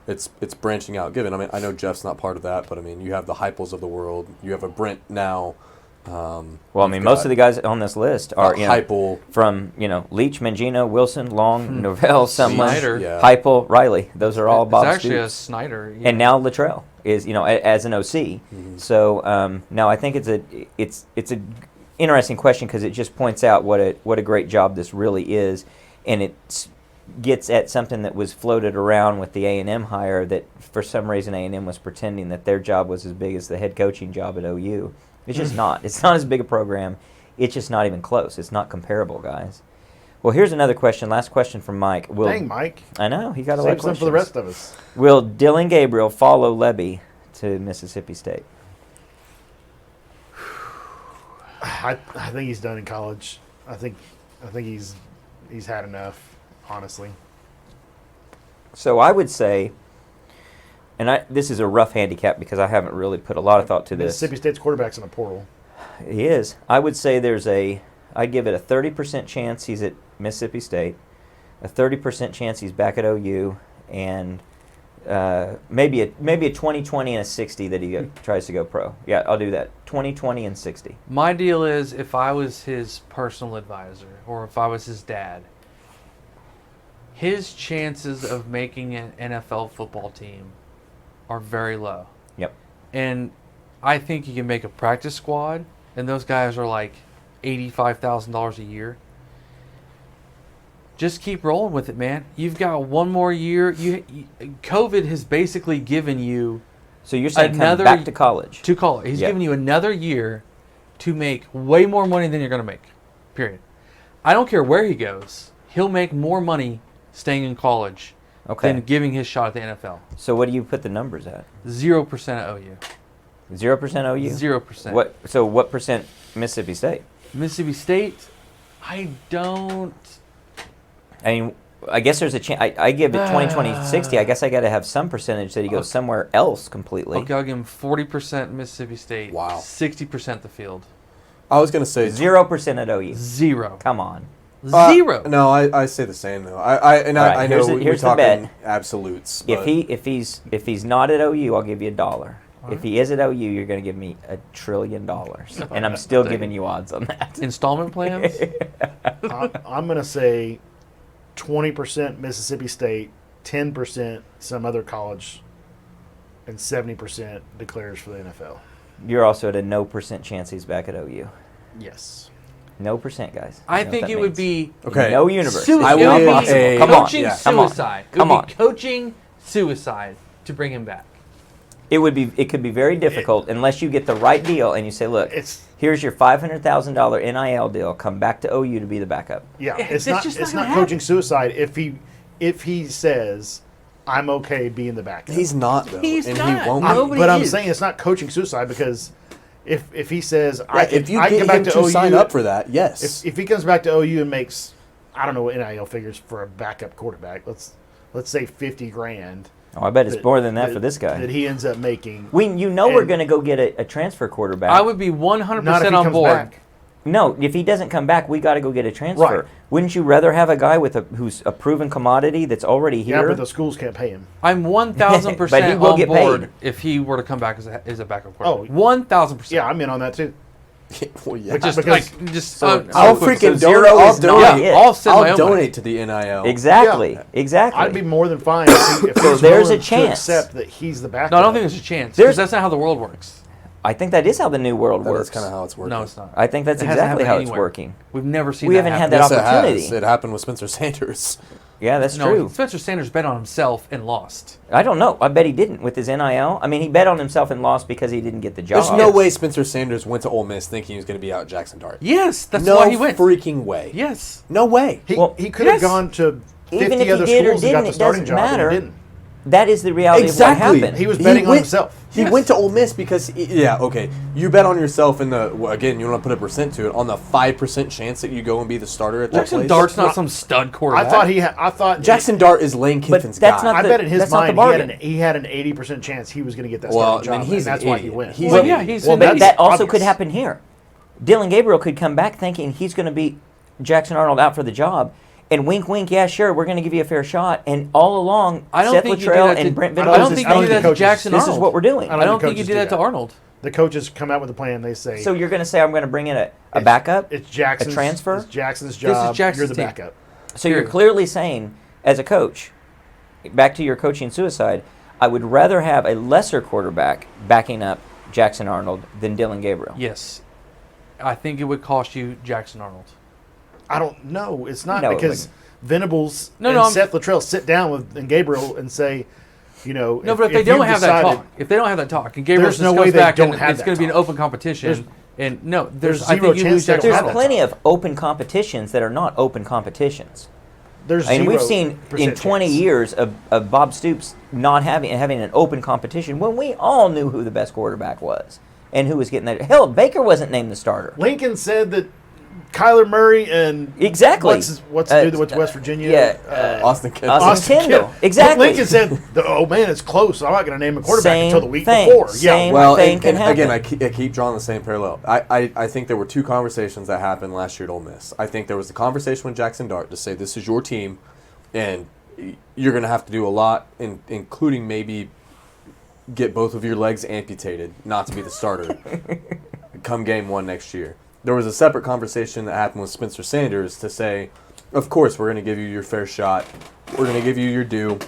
C: It's branching out. Given, I mean, I know Jeff's not part of that, but I mean, you have the Heupels of the world. You have a Brent now.
B: Well, I mean, most of the guys on this list are
C: Heupel.
B: from Leach, Mangino, Wilson, Long, Norvell, Sumlin,
D: Snyder.
C: Yeah.
B: Heupel, Riley. Those are all Bob
D: It's actually
B: Stoops.
D: a Snyder.
B: And now Luttrell is as an OC. So now I think it's a interesting question because it just points out what a great job this really is, and it gets at something that was floated around with the A&M hire, that for some reason A&M was pretending that their job was as big as the head coaching job at OU. It's just not. It's not as big a program. It's just not even close. It's not comparable, guys. Well, here's another question. Last question from Mike.
A: Dang, Mike.
B: I know he got a lot of
A: Save some
B: questions.
A: for the rest of us.
B: Will Dylan Gabriel follow Levy to Mississippi State?
A: I think he's done in college. I think he's had enough, honestly.
B: So I would say, and this is a rough handicap because I haven't really put a lot of thought to this.
A: Mississippi State's quarterback's in a portal.
B: He is. I would say I'd give it a 30% chance he's at Mississippi State, a 30% chance he's back at OU, and maybe a 20-20 and a 60 that he tries to go pro. Yeah, I'll do that. 20-20 and 60.
D: My deal is, if I was his personal advisor or if I was his dad, his chances of making an NFL football team are very low.
B: Yep.
D: And I think you can make a practice squad, and those guys are like $85,000 a year. Just keep rolling with it, man. You've got one more year. COVID has basically given you
B: So you're saying come
D: Another-
B: back to college.
D: to college. He's
B: Yep.
D: giving you another year to make way more money than you're going to make. Period. I don't care where he goes. He'll make more money staying in college
B: Okay.
D: than giving his shot at the NFL.
B: So what do you put the numbers at?
D: 0% at OU.
B: 0% OU?
D: 0%.
B: What? So what percent Mississippi State?
D: Mississippi State, I don't.
B: I mean, I guess there's a chance. I give it 20, 60. I guess I got to have some percentage that he goes
D: Okay.
B: somewhere else completely.
D: Okay, I'll give him 40% Mississippi State.
C: Wow.
D: 60% the field.
C: I was gonna say
B: 0% at OU.
D: Zero.
B: Come on.
D: Zero.
C: No, I say the same though. I
B: All right,
C: I know
B: here's the-
C: we're
B: here's the
C: talking
B: bet.
C: absolutes.
B: If
C: but
B: if he's not at OU, I'll give you $1. If he is at OU, you're going to give me $1 trillion, and I'm still giving you odds on that.
D: Installment plans?
A: I'm going to say 20% Mississippi State, 10% some other college, and 70% declares for the NFL.
B: You're also at a no percent chance he's back at OU.
A: Yes.
B: No percent, guys.
D: I
B: You know what
D: think
B: that
D: it would
B: means.
D: be
C: okay,
B: No universe.
C: I
D: it
C: will
D: would
C: give
D: be
C: a-
B: Come on.
D: coaching
C: Yeah.
B: Come on.
D: suicide. It
B: Come
D: would
B: on.
D: be coaching suicide to bring him back.
B: It could be very difficult unless you get the right deal and you say, look,
A: It's
B: here's your $500,000 NIL deal. Come back to OU to be the backup.
A: yeah.
D: It's
A: It's not.
D: just
A: It's
D: not
A: not
D: gonna
A: coaching suicide if he says I'm okay being the backup.
C: he's not though,
D: He's
C: and
D: not.
C: he won't.
A: I'm-
C: be.
D: Nobody
A: but I'm
D: is.
A: saying it's not coaching suicide because if he says I
C: Right,
A: can,
C: if you
A: I can
C: get
A: come
C: him
A: back
C: to
A: to OU,
C: sign up for that, yes.
A: if he comes back to OU and makes I don't know what NIL figures for a backup quarterback. Let's say $50,000.
B: Oh, I bet it's more than that for this guy.
A: that he ends up making.
B: We're
A: And-
B: going to go get a transfer quarterback.
D: I would be 100%
A: Not if he
D: on
A: comes
D: board.
A: back.
B: No, if he doesn't come back, we got to go get a transfer.
A: Right.
B: Wouldn't you rather have a guy who's a proven commodity that's already
A: Yeah,
B: here?
A: but the schools can't pay him.
D: I'm
B: But he
D: 1,000%
B: will
D: on
B: get
D: board
B: paid.
D: if he were to come back as a backup quarterback.
A: Oh.
D: 1,000%.
A: Yeah, I'm in on that too.
C: well, yeah.
D: But just
A: Because-
D: like just
B: So-
C: I'll
D: quick,
C: freaking
B: so zero
C: donate. I'll
B: is not
C: donate.
B: it.
D: I'll send my
C: I'll
D: own
C: donate
D: money.
C: to the NIL.
B: Exactly.
A: Yeah.
B: Exactly.
A: I'd be more than fine if
B: So
A: he's
B: there's
A: willing
B: a chance.
A: to accept that he's the backup.
D: No, I don't think there's a chance.
B: There's-
D: Because that's not how the world works.
B: I think that is how the new world
C: That
B: works.
C: is kind of how it's working.
D: No, it's not.
B: I think that's
D: It hasn't
B: exactly
D: happened
B: how it's
D: anywhere.
B: working.
D: We've never seen
B: We
D: that
B: haven't
D: happen.
B: had that
C: Yes, it
B: opportunity.
C: has. It happened with Spencer Sanders.
B: Yeah, that's
D: No,
B: true.
D: Spencer Sanders bet on himself and lost.
B: I don't know. I bet he didn't with his NIL. I mean, he bet on himself and lost because he didn't get the job.
C: There's no way Spencer Sanders went to Ole Miss thinking he was going to be out Jackson Dart.
D: Yes, that's
C: no
D: why he went.
C: freaking way.
D: Yes.
C: No way.
A: He,
B: Well,
A: he could have
D: yes.
A: gone to 50
B: Even if he
A: other
B: did or
A: schools and got
B: didn't,
A: the
B: it
A: starting
B: doesn't
A: job,
B: matter.
A: and he didn't.
B: That is the reality
C: Exactly.
B: of what happened.
A: He was betting on
C: went-
A: himself.
C: He
D: Yes.
C: went to Ole Miss because, yeah, okay, you bet on yourself in the, well, again, you don't want to put a percent to it, on the 5% chance that you go and be the starter at that
D: Jackson
C: place.
D: Dart's not some stud
A: I
D: quarterback.
A: thought
C: Jackson Dart is Lane Kiffin's
B: that's
C: guy.
B: not
A: I
B: the-
A: bet in his
B: that's not the
A: mind
B: bargain.
A: he had an 80% chance he was going to get that
C: Well,
A: starting
C: then
A: job,
C: he's
A: and that's
C: an
A: why he
C: idiot.
A: went.
C: He's
D: Well,
C: an
D: yeah,
C: idiot.
D: he's
A: Well,
D: an
A: that's-
D: idiot.
B: That also
A: obvious.
B: could happen here. Dylan Gabriel could come back thinking he's going to beat Jackson Arnold out for the job. And wink, wink, yeah, sure, we're going to give you a fair shot. And all along,
D: I don't
B: Seth
D: think you do
B: Luttrell
D: that
B: and
D: to-
B: Brent
A: I
D: I
A: don't
B: Venables,
D: don't
A: think
D: think
A: I
D: you
A: don't
D: do
A: think
D: that to
A: coaches-
D: Jackson
B: this
D: Arnold.
B: is what we're doing.
A: I don't
D: I don't
A: think
D: think you
A: coaches
D: do
A: do
D: that to
A: that.
D: Arnold.
A: The coaches come out with a plan. They say,
B: So you're going to say I'm going to bring in a backup?
A: it's Jackson's,
B: transfer?
A: It's Jackson's
D: is
A: job.
D: Jackson's
A: you're the
D: team.
A: backup.
B: So you're
D: Period.
B: clearly saying, as a coach, back to your coaching suicide, I would rather have a lesser quarterback backing up Jackson Arnold than Dylan Gabriel.
D: Yes. I think it would cost you Jackson Arnold.
A: I don't know. It's not
B: No, it
A: because Venables
D: No,
A: and
D: no, I'm-
A: Seth Luttrell sit down with and Gabriel and say, you know,
D: No, but if they
A: you
D: don't have that
A: decided-
D: talk, if they don't have that talk, and Gabriel
A: There's
D: just
A: no
D: goes
A: way they
D: back
A: don't
D: and
A: have
D: it's
A: that
D: going to be an
A: talk.
D: open competition, and no,
A: there's
D: I
A: zero
D: think you
A: chance
D: lose
A: they don't
D: Jackson
A: have
B: There's
A: that
D: Arnold.
B: plenty of open competitions that are not open competitions.
A: There's
B: I mean, we've
A: 0%
B: seen in 20
A: chance.
B: years of Bob Stoops not having an open competition when we all knew who the best quarterback was and who was getting that. Hell, Baker wasn't named the starter.
A: Lincoln said that Kyler Murray and
B: Exactly.
A: what's the dude that went to West Virginia?
B: yeah,
C: Austin Kendall.
B: Austin Kendall. Exactly.
A: Lincoln said, "Oh man, it's close. I'm not going to name a quarterback
B: Same
A: until the week
B: thing.
A: before."
B: Same
A: Yeah,
C: Well,
B: thing
C: and,
B: can
C: and again,
B: happen.
C: I keep drawing the same parallel. I think there were two conversations that happened last year at Ole Miss. I think there was the conversation with Jackson Dart to say, this is your team, and you're going to have to do a lot, including maybe get both of your legs amputated not to be the starter come game one next year. There was a separate conversation that happened with Spencer Sanders to say, of course, we're going to give you your fair shot. We're going to give you your due.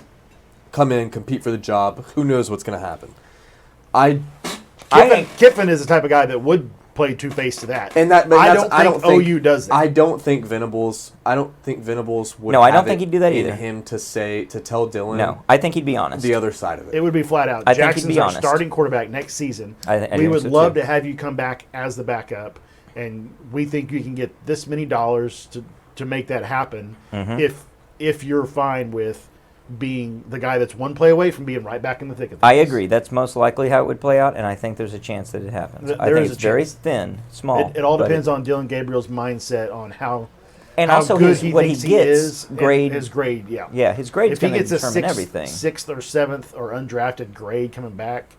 C: come in, compete for the job. Who knows what's going to happen? I
A: Kiffin is the type of guy that would play two-faced to that.
C: and that but
A: I
C: that's-
A: don't think OU does that.
C: I don't think Venables would.
B: No, I don't
C: have
B: think
C: it
B: he'd do that
C: in
B: either.
C: him to tell Dylan
B: No, I think he'd be honest.
C: the other side of it.
A: It would be flat out.
B: I think he'd
A: Jackson's
B: be
A: our
B: honest.
A: starting quarterback next season.
B: I
A: we
B: think
A: would
B: so,
A: love
B: too.
A: to have you come back as the backup, and we think you can get this many dollars to make that happen
B: Mm-hmm.
A: if you're fine with being the guy that's one play away from being right back in the thick of things.
B: I agree. That's most likely how it would play out, and I think there's a chance that it happens. I
A: There
B: think
A: is
B: it's
A: a
B: very
A: chance.
B: thin, small.
A: It all
B: but
A: depends on Dylan Gabriel's mindset on how
B: and
A: how
B: also
A: good
B: his,
A: he
B: what he
A: thinks
B: gets.
A: is and
B: Grade.
A: his grade, yeah.
B: Yeah, his grade's
A: If he
B: going to
A: gets a
B: determine everything.
A: sixth or seventh or undrafted grade coming back,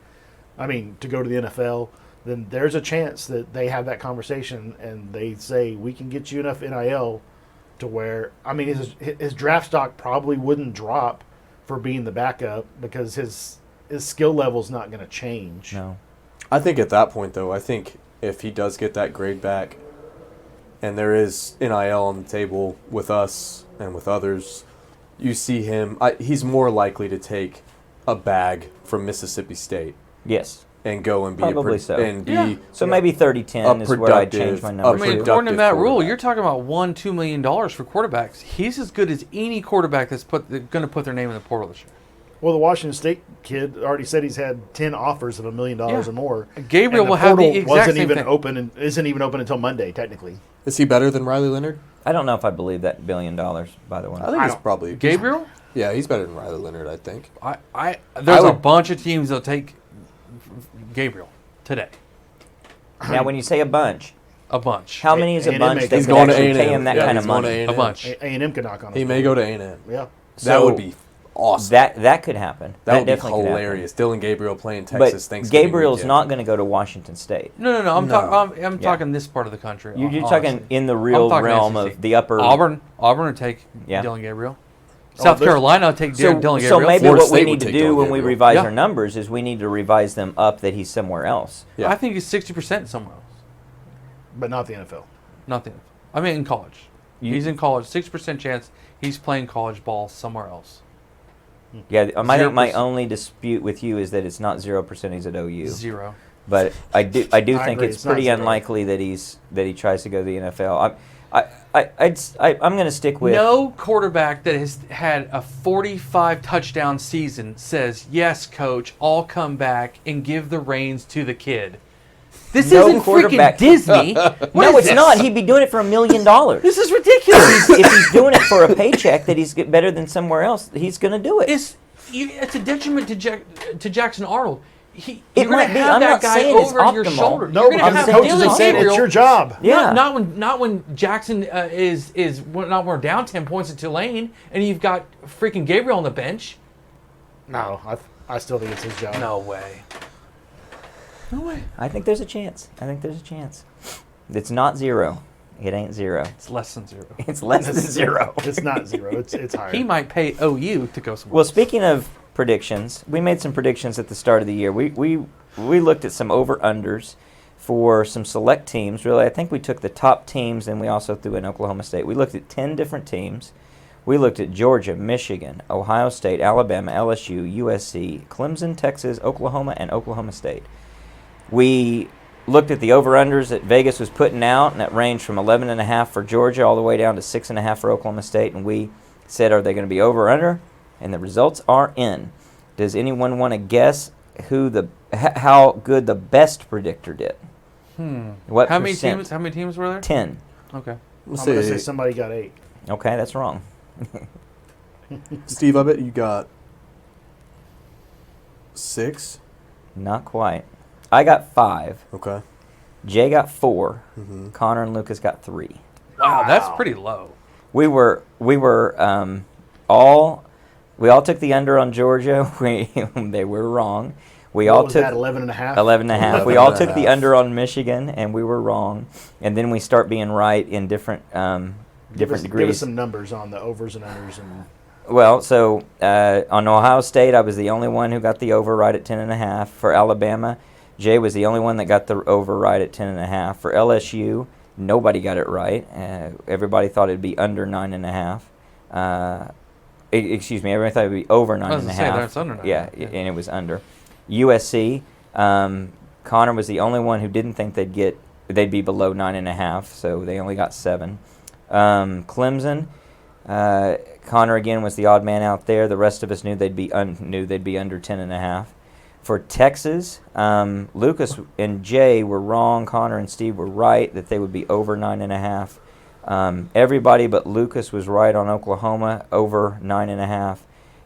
A: I mean, to go to the NFL, then there's a chance that they have that conversation and they say, we can get you enough NIL to where, I mean, his draft stock probably wouldn't drop for being the backup because his skill level's not going to change.
B: No.
C: I think at that point, though, I think if he does get that grade back and there is NIL on the table with us and with others, you see him, he's more likely to take a bag from Mississippi State
B: Yes.
C: and go and be
B: Probably so.
C: and be
D: Yeah.
B: So maybe 30-10 is where I'd change my
C: a
D: I
B: number
D: mean,
B: to.
D: according to that rule,
C: quarterback.
D: you're talking about $1-2 million for quarterbacks. He's as good as any quarterback that's going to put their name in the portal this year.
A: Well, the Washington State kid already said he's had 10 offers of $1 million
D: Yeah.
A: or more.
D: Gabriel
A: And
D: will have the
A: portal
D: exact
A: wasn't
D: same
A: even
D: thing.
A: open and isn't even open until Monday, technically.
C: Is he better than Riley Leonard?
B: I don't know if I believe that $1 billion, by the way.
C: I think
A: I
C: he's
A: don't-
C: probably
D: Gabriel,
C: Yeah, he's better than Riley Leonard, I think.
D: there's a
C: would-
D: bunch of teams that'll take Gabriel today.
B: Now, when you say a bunch,
D: A bunch.
B: how many is a
A: A&M
B: bunch
A: makes
B: that
A: He's
B: could
C: going to
B: actually
C: A&M.
B: pay him that
C: Yeah,
B: kind
C: he's
B: of
C: going to
B: money?
C: A&M.
D: A bunch.
A: A&M could knock on his
C: He
A: door.
C: may go to A&M.
A: Yeah.
C: That
B: So
C: would be awesome.
B: That could happen.
C: That would be
B: definitely could happen.
C: hilarious. Dylan Gabriel playing
B: But
C: Texas Thanksgiving
B: Gabriel's
C: weekend.
B: not going to go to Washington State.
D: No. I'm,
C: No.
D: I'm
B: Yeah.
D: talking this part of the country.
B: You're
D: honestly.
B: talking in the real
D: I'm talking
B: realm
D: SEC.
B: of the upper.
D: Auburn would take
B: Yeah.
D: Dylan Gabriel.
A: Oh,
D: South
A: there's-
D: Carolina would take
B: So,
D: Dylan Gabriel.
B: so maybe
C: Florida
B: what we
C: State
B: need
C: would
B: to
C: take
B: do
C: Dylan
B: when we
C: Gabriel.
B: revise
D: Yeah.
B: our numbers is we need to revise them up that he's somewhere else.
C: Yeah.
D: I think he's 60% somewhere else.
A: But not the NFL.
D: Nothing. I mean, in college. He's in college. 6% chance he's playing college ball somewhere else.
B: Yeah, I think my
D: 0%.
B: only dispute with you is that it's not 0% he's at OU.
D: 0.
B: But I do
A: I
B: think
A: agree,
B: it's
A: it's not
B: pretty
A: 0.
B: unlikely that he tries to go to the NFL. I'm going to stick with
D: No quarterback that has had a 45 touchdown season says, "Yes, coach, I'll come back and give the reins to the kid." This
B: No
D: isn't
B: quarterback-
D: freaking Disney. What
B: No,
D: is
B: it's
D: this?
B: not. He'd be doing it for $1 million.
D: This is ridiculous.
B: If he's doing it for a paycheck that he's better than somewhere else, he's going to do it.
D: It's a detriment to Jackson Arnold. You're
B: It
D: going
B: might
D: to
B: be.
D: have
B: I'm
D: that
B: not
D: guy
B: saying it's
D: over your
B: optimal.
D: shoulder.
A: No,
D: You're gonna
A: because
D: have
A: the coaches
D: Dylan
A: have said it's
D: Gabriel-
A: your job.
B: Yeah.
D: Not when Jackson not when we're down 10 points at Tulane and you've got freaking Gabriel on the bench.
A: No, I still think it's his job.
D: No way. No way.
B: I think there's a chance. It's not 0. It ain't 0.
D: It's less than 0.
B: It's less than 0.
A: It's not 0. It's higher.
D: He might pay OU to go somewhere.
B: Well, speaking of predictions, we made some predictions at the start of the year. We looked at some over-unders for some select teams. Really, I think we took the top teams and we also threw in Oklahoma State. We looked at 10 different teams. We looked at Georgia, Michigan, Ohio State, Alabama, LSU, USC, Clemson, Texas, Oklahoma, and Oklahoma State. We looked at the over-unders that Vegas was putting out, and that ranged from 11.5 for Georgia all the way down to 6.5 for Oklahoma State. And we said, are they going to be over or under? And the results are in. Does anyone want to guess how good the best predictor did? What
D: How many
B: percent?
D: teams? How many teams were there?
B: 10.
D: Okay.
A: I'm going to say somebody got 8.
B: Okay, that's wrong.
C: Steve, I bet you got 6.
B: Not quite. I got 5.
C: Okay.
B: Jay got 4.
C: Mm-hmm.
B: Connor and Lucas got 3.
D: Wow, that's pretty low.
B: We all took the under on Georgia. They were wrong. We
A: What
B: all
A: was
B: took
A: that, 11.5?
B: 11.5. We all took the
C: 11.5.
B: under on Michigan, and we were wrong. And then we start being right in different
A: Give us
B: degrees.
A: some numbers on the overs and unders. And
B: Well, so on Ohio State, I was the only one who got the over right at 10.5. For Alabama, Jay was the only one that got the over right at 10.5. For LSU, nobody got it right. Everybody thought it'd be under 9.5. Excuse me, everybody thought it would be over nine
D: I was
B: and a
D: gonna say,
B: half.
D: that's under 9.5,
B: Yeah,
D: yeah.
B: and it was under. USC, Connor was the only one who didn't think they'd be below 9.5, so they only got 7. Clemson, Connor again was the odd man out there. The rest of us knew they'd be under 10.5. For Texas, Lucas and Jay were wrong. Connor and Steve were right that they would be over 9.5. Everybody but Lucas was right on Oklahoma, over 9.5.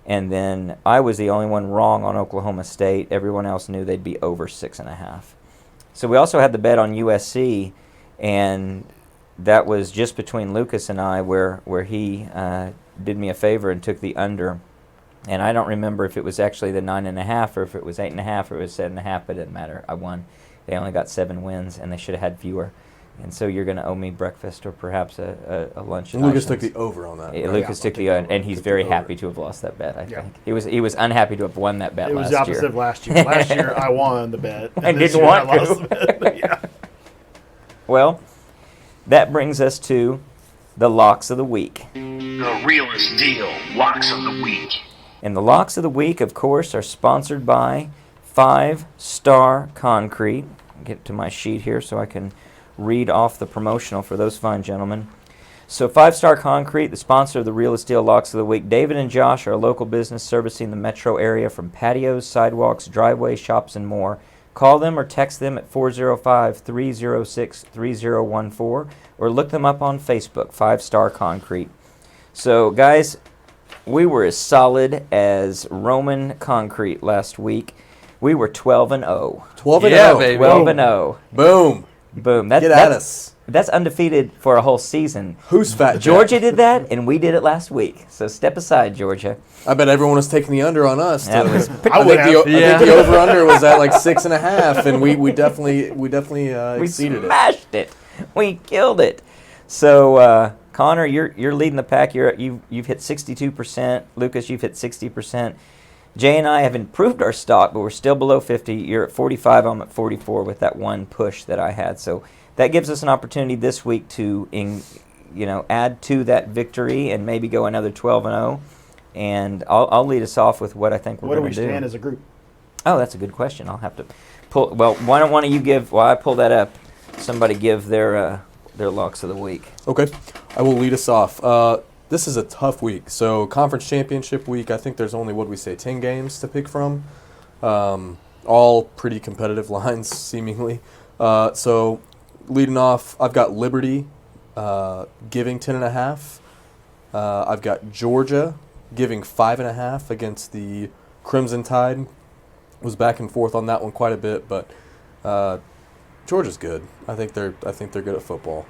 B: And then I was the only one wrong on Oklahoma State. Everyone else knew they'd be over 6.5. So we also had the bet on USC, and that was just between Lucas and I, where he did me a favor and took the under. And I don't remember if it was actually the 9.5 or if it was 8.5 or it was 7.5, but it didn't matter. I won. They only got 7 wins, and they should have had fewer. And so you're going to owe me breakfast or perhaps a lunch.
C: And Lucas took the over on that. right?
B: Lucas took the and he's
C: Took the
B: very
C: over.
B: happy to have lost that bet. I
A: Yeah.
B: think he was unhappy to have won that bet
A: It was
B: last
A: the opposite
B: year.
A: of last year. Last year I won the bet.
B: I
A: this
B: didn't
A: year
B: want
A: I lost
B: to.
A: the bet. Yeah.
B: Well, that brings us to the locks of the week.
E: The realest deal. Locks of the week.
B: And the locks of the week, of course, are sponsored by 5 Star Concrete. Get to my sheet here so I can read off the promotional for those fine gentlemen. So 5 Star Concrete, the sponsor of the realest deal locks of the week. David and Josh are a local business servicing the metro area from patios, sidewalks, driveways, shops, and more. Call them or text them at 405-306-3014 or look them up on Facebook, 5 Star Concrete. So, guys, we were as solid as Roman concrete last week. We were 12-0.
C: 12 and
D: Yeah,
C: 0.
D: baby.
B: 12-0.
C: Boom.
B: Boom.
C: Get at us.
B: That's undefeated for a whole season.
C: Who's fat? Jack?
B: Georgia did that, and we did it last week. So step aside, Georgia.
C: I bet everyone was taking the under on us.
B: That was
C: I
A: would
C: think the,
A: have.
C: I think the over under was at like 6.5, and we definitely
B: We
C: exceeded it.
B: smashed it. We killed it. So Connor, you're leading the pack. You've hit 62%. Lucas, you've hit 60%. Jay and I have improved our stock, but we're still below 50. You're at 45. I'm at 44 with that one push that I had. So that gives us an opportunity this week to, add to that victory and maybe go another 12-0. And I'll lead us off with what I think we're
A: What do
B: going
A: we
B: to do.
A: stand as a group?
B: Oh, that's a good question. I'll have to pull. Well, why don't one of you give? While I pull that up, somebody give their locks of the week.
C: Okay, I will lead us off. This is a tough week. So conference championship week, I think there's only, 10 games to pick from. All pretty competitive lines, seemingly. So leading off, I've got Liberty giving 10.5. I've got Georgia giving 5.5 against the Crimson Tide. Was back and forth on that one quite a bit, but Georgia's good. I think they're good at football.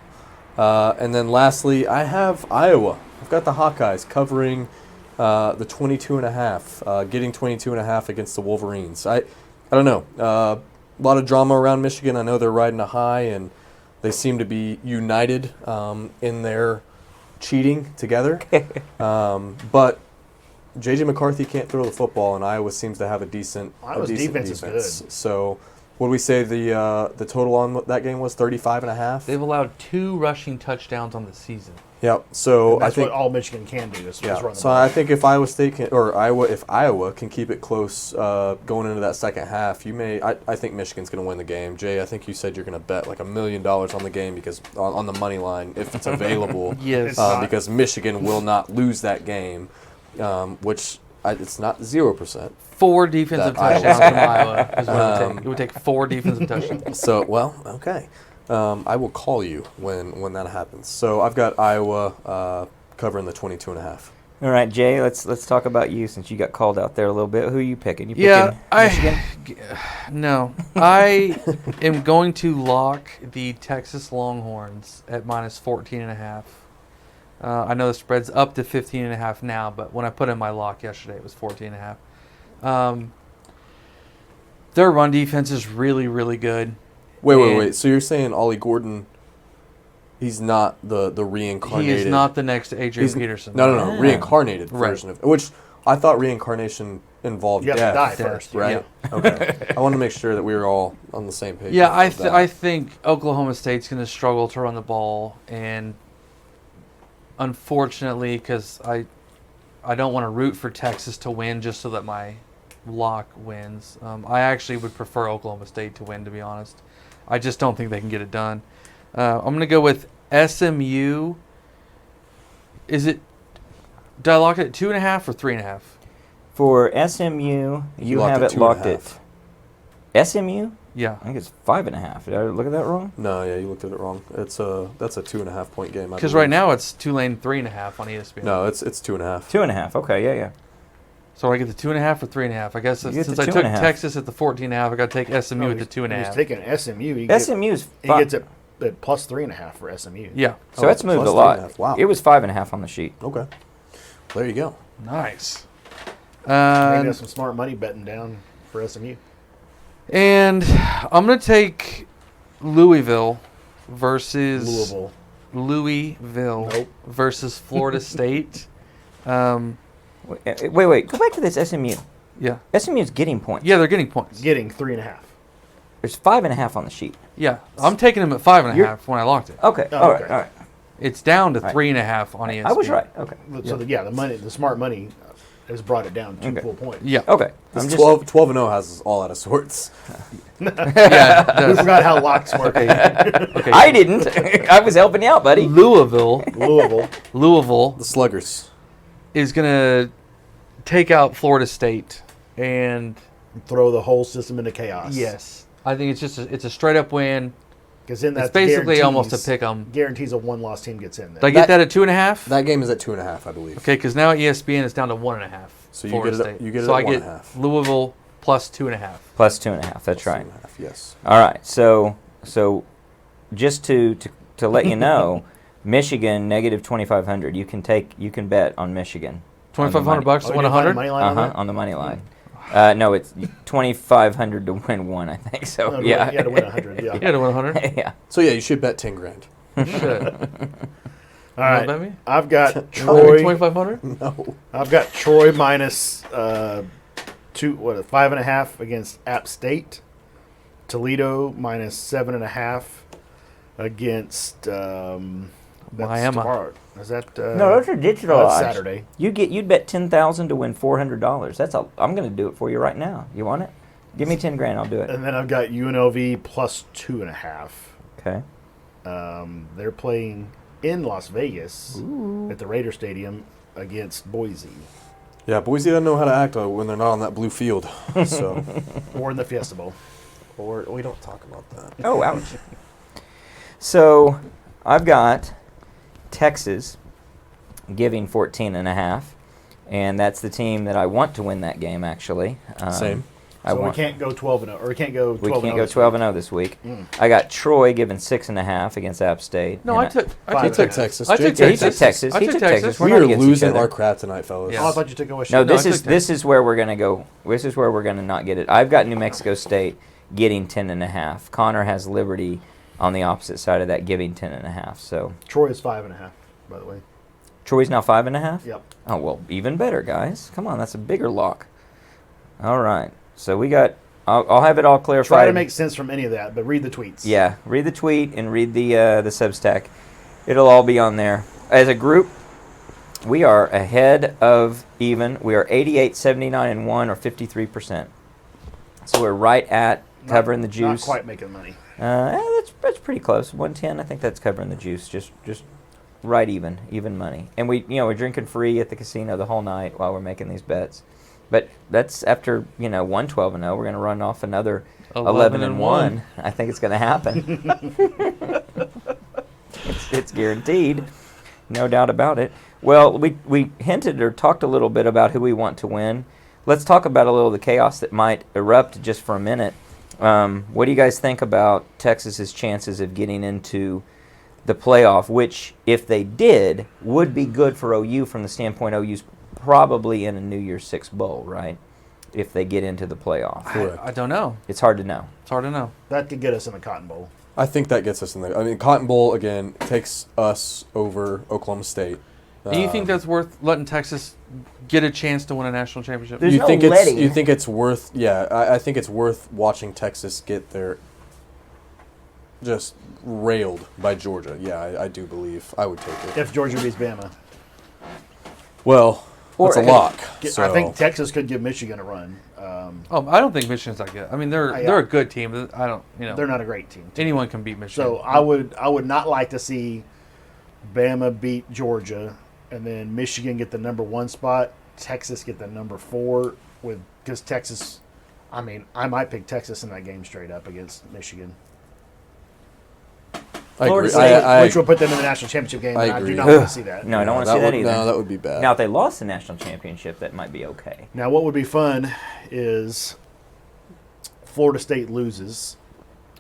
C: And then lastly, I have Iowa. I've got the Hawkeyes covering the 22.5, getting 22.5 against the Wolverines. I don't know. A lot of drama around Michigan. I know they're riding a high, and they seem to be united in their cheating together. But J.J. McCarthy can't throw the football, and Iowa seems to have a decent
A: Iowa's defense is good.
C: So what do we say the total on that game was? 35.5?
D: They've allowed 2 rushing touchdowns on the season.
C: Yep. So
A: And
C: I
A: that's
C: think
A: what all Michigan can do is run the
C: So
A: ball.
C: I think if Iowa State can, or Iowa can keep it close going into that second half, I think Michigan's going to win the game. Jay, I think you said you're going to bet like $1 million on the game because on the money line if it's available.
D: Yes.
A: It's not.
C: Because Michigan will not lose that game, which it's not 0%.
D: 4 defensive
C: That
D: touchdowns
C: Iowa-
D: from Iowa is what it would take. It would take 4 defensive touchdowns.
C: So okay. I will call you when that happens. So I've got Iowa covering the 22.5.
B: All right, Jay. Let's talk about you since you got called out there a little bit. Who are you picking? You
D: Yeah,
B: picking Michigan?
D: No, I am going to lock the Texas Longhorns at minus 14.5. I know the spread's up to 15.5 now, but when I put in my lock yesterday, it was 14.5. Their run defense is really, really good.
C: Wait. So you're saying Ollie Gordon? He's not the reincarnated.
D: He is not the next Adrian
C: he's-
D: Peterson.
C: No,
B: Ah.
C: reincarnated
D: Right.
C: version of which I thought reincarnation involved
A: You have
C: death.
A: to die
D: Death,
A: first.
C: Right. Okay. I want to make sure that we were all on the same page.
D: Yeah,
C: with that.
D: I think Oklahoma State's going to struggle to run the ball, and unfortunately, because I I don't want to root for Texas to win just so that my lock wins. I actually would prefer Oklahoma State to win, to be honest. I just don't think they can get it done. I'm going to go with SMU. Did I lock it at 2.5 or 3.5?
B: For SMU, you
C: locked
B: have
C: at
B: it locked
C: 2.5.
B: at SMU.
D: Yeah.
B: I think it's 5.5. Did I look at that wrong?
C: No, yeah, you looked at it wrong. That's a 2.5 point game.
D: Because right now it's Tulane 3.5 on ESPN.
C: No, it's 2.5.
B: 2.5. Okay, yeah.
D: So I get the 2.5 or 3.5. I guess
B: You get
D: since
B: the
D: I took
B: 2.5.
D: Texas at the 14.5, I got to take SMU at the
A: He's
D: 2.5.
A: taking SMU.
B: SMU's
A: He gets it at plus 3.5 for SMU.
D: Yeah.
B: So
C: Oh,
B: it's moved
C: plus
B: a lot.
C: 3.5. Wow.
B: It was 5.5 on the sheet.
C: Okay. There you go.
D: Nice.
A: I think that's some smart money betting down for SMU.
D: And I'm going to take Louisville versus Louisville
A: Nope.
D: versus Florida State.
B: Wait. Go back to this SMU.
D: Yeah.
B: SMU's getting points.
D: Yeah, they're getting points.
A: Getting 3.5.
B: There's 5.5 on the sheet.
D: Yeah. I'm taking them at 5.5
B: You're-
D: when I locked it.
B: Okay.
A: Oh,
B: all right.
A: okay.
B: All right.
D: It's down to
B: Right.
D: 3.5 on ESPN.
B: I was right. Okay.
A: So the smart money has brought it down 2
B: Okay.
A: full points.
D: Yeah.
B: Okay.
C: This
B: I'm just
C: 12-0 has us all out of sorts.
D: Yeah. it
A: We
D: does.
A: forgot how lock smart they are.
D: Okay.
B: I didn't. I was helping you out, buddy.
D: Louisville
A: Louisville.
C: The Sluggers.
D: is going to take out Florida State. And
A: Throw the whole system into chaos.
D: yes, I think it's a straight up win.
A: Because then that's
D: It's basically almost a pick 'em.
A: Guarantees a one-loss team gets in there.
D: Did I get that at 2.5?
C: That game is at 2.5, I believe.
D: Okay, because now ESPN is down to 1.5.
C: So you
D: Florida
C: get it-
D: State.
C: you get it
D: so
C: at
D: I get
C: 1.5.
D: Louisville plus 2.5.
B: Plus 2.5. That's right.
C: 2.5, yes.
B: All right. So just to let you know, Michigan negative 2,500. You can bet on Michigan.
D: $2,500 to
A: Oh,
D: win
A: you didn't find
D: 100.
A: a money line on that?
B: On the money line. No, it's 2,500 to win one. I think so.
A: No,
B: yeah.
A: You had to win 100. Yeah.
D: Yeah, to win 100.
B: yeah.
C: So yeah, you should bet 10 grand.
D: Shit.
A: All
D: bet
A: right.
D: me?
A: I've got
D: Troy.
A: Troy.
D: 2,500.
C: No.
A: I've got Troy minus 5.5 against App State. Toledo minus 7.5 against that's
D: Miami.
A: tomorrow. Is that
B: No, those are digital
A: that's
B: odds.
A: Saturday?
B: You'd bet 10,000 to win $400. I'm going to do it for you right now. You want it? Give me 10 grand. I'll do it.
A: And then I've got UNLV plus 2.5.
B: Okay.
A: They're playing in Las Vegas at the Raider Stadium against Boise,
C: Yeah, Boise doesn't know how to act when they're not on that blue field. So,
A: or in the Fiesta Bowl.
C: or we don't talk about that.
B: Oh, ouch. So I've got Texas giving 14.5, and that's the team that I want to win that game. Actually,
C: Same.
B: I
A: So we
B: want.
A: can't go 12-0, or we can't go 12-0.
B: We can't go 12-0 this week. I got Troy giving 6.5 against App State.
D: No,
B: and
D: I took.
A: Five.
C: He
A: I
C: took Texas.
D: I
C: Jake
D: took
B: Yeah, he
D: Texas.
B: took Texas.
D: I
B: He
D: took
B: took
D: Texas.
B: Texas. We're
C: We
B: not
C: are
B: against each
C: losing
B: other.
C: our crap tonight, fellas.
D: Yeah.
A: Oh, I thought you took OSU.
B: No,
D: No, I
B: this is
D: took
B: this is where we're gonna go. This is where we're gonna not get it. I've got New Mexico State getting 10.5. Connor has Liberty on the opposite side of that, giving 10.5. So
A: Troy is 5.5, by the way.
B: Troy's now 5.5.
A: Yep.
B: Oh well, even better, guys. Come on, that's a bigger lock. All right, so we got. I'll have it all clarified.
A: Try to make sense from any of that, but read the tweets.
B: Yeah, read the tweet and read the Substack. It'll all be on there. As a group, we are ahead of even. We are 88, 79, and 1, or 53%. So we're right at covering the juice.
A: Not quite making money.
B: That's pretty close. 110. I think that's covering the juice. Just right even money. And we're drinking free at the casino the whole night while we're making these bets. But that's after 112-0. We're going to run off another 11-1. I think it's going to happen. it's guaranteed, no doubt about it. Well, we hinted or talked a little bit about who we want to win. Let's talk about a little of the chaos that might erupt just for a minute. What do you guys think about Texas's chances of getting into the playoff, which, if they did, would be good for OU from the standpoint OU's probably in a New Year's Six bowl, right? If they get into the playoff.
C: Correct.
D: I don't know.
B: It's hard to know.
D: It's hard to know.
A: That could get us in the Cotton Bowl.
C: I think that gets us in there. I mean, Cotton Bowl, again, takes us over Oklahoma State.
D: Do you think that's worth letting Texas get a chance to win a national championship?
B: There's
C: you
B: no
C: think
B: letting.
C: you think it's worth? Yeah, I think it's worth watching Texas get their just railed by Georgia. Yeah, I do believe I would take it.
A: If Georgia beats Bama.
C: Well,
B: Or-
C: That's a lock.
A: I
C: So
A: think Texas could give Michigan a run.
D: Oh, I don't think Michigan's that good. I mean, they're a good team. But I don't,
A: They're not a great team.
D: anyone can beat Michigan.
A: So I would not like to see Bama beat Georgia, and then Michigan get the number 1 spot, Texas get the number 4 because Texas. I mean, I might pick Texas in that game straight up against Michigan,
C: I
B: Florida
C: agree.
B: State,
A: which will put them in the national championship game.
C: I
A: And I do
C: agree.
A: not want to see that.
B: No, I don't want to see
C: would,
B: that either.
C: No, that would be bad.
B: Now, if they lost the national championship, that might be okay.
A: Now, what would be fun is Florida State loses,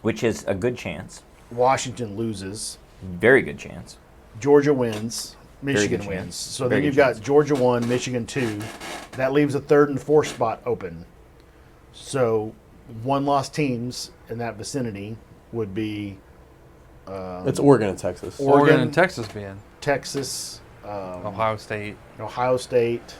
B: Which is a good chance.
A: Washington loses,
B: Very good chance.
A: Georgia wins, Michigan
B: good
A: wins.
B: chance.
A: So
B: Very
A: then
B: good
A: you've
B: chance.
A: got Georgia 1, Michigan 2. That leaves a 3rd and 4th spot open. So 1-loss teams in that vicinity would be
C: It's Oregon and Texas.
D: Oregon and Texas being
A: Texas,
D: Ohio State.
A: Ohio State.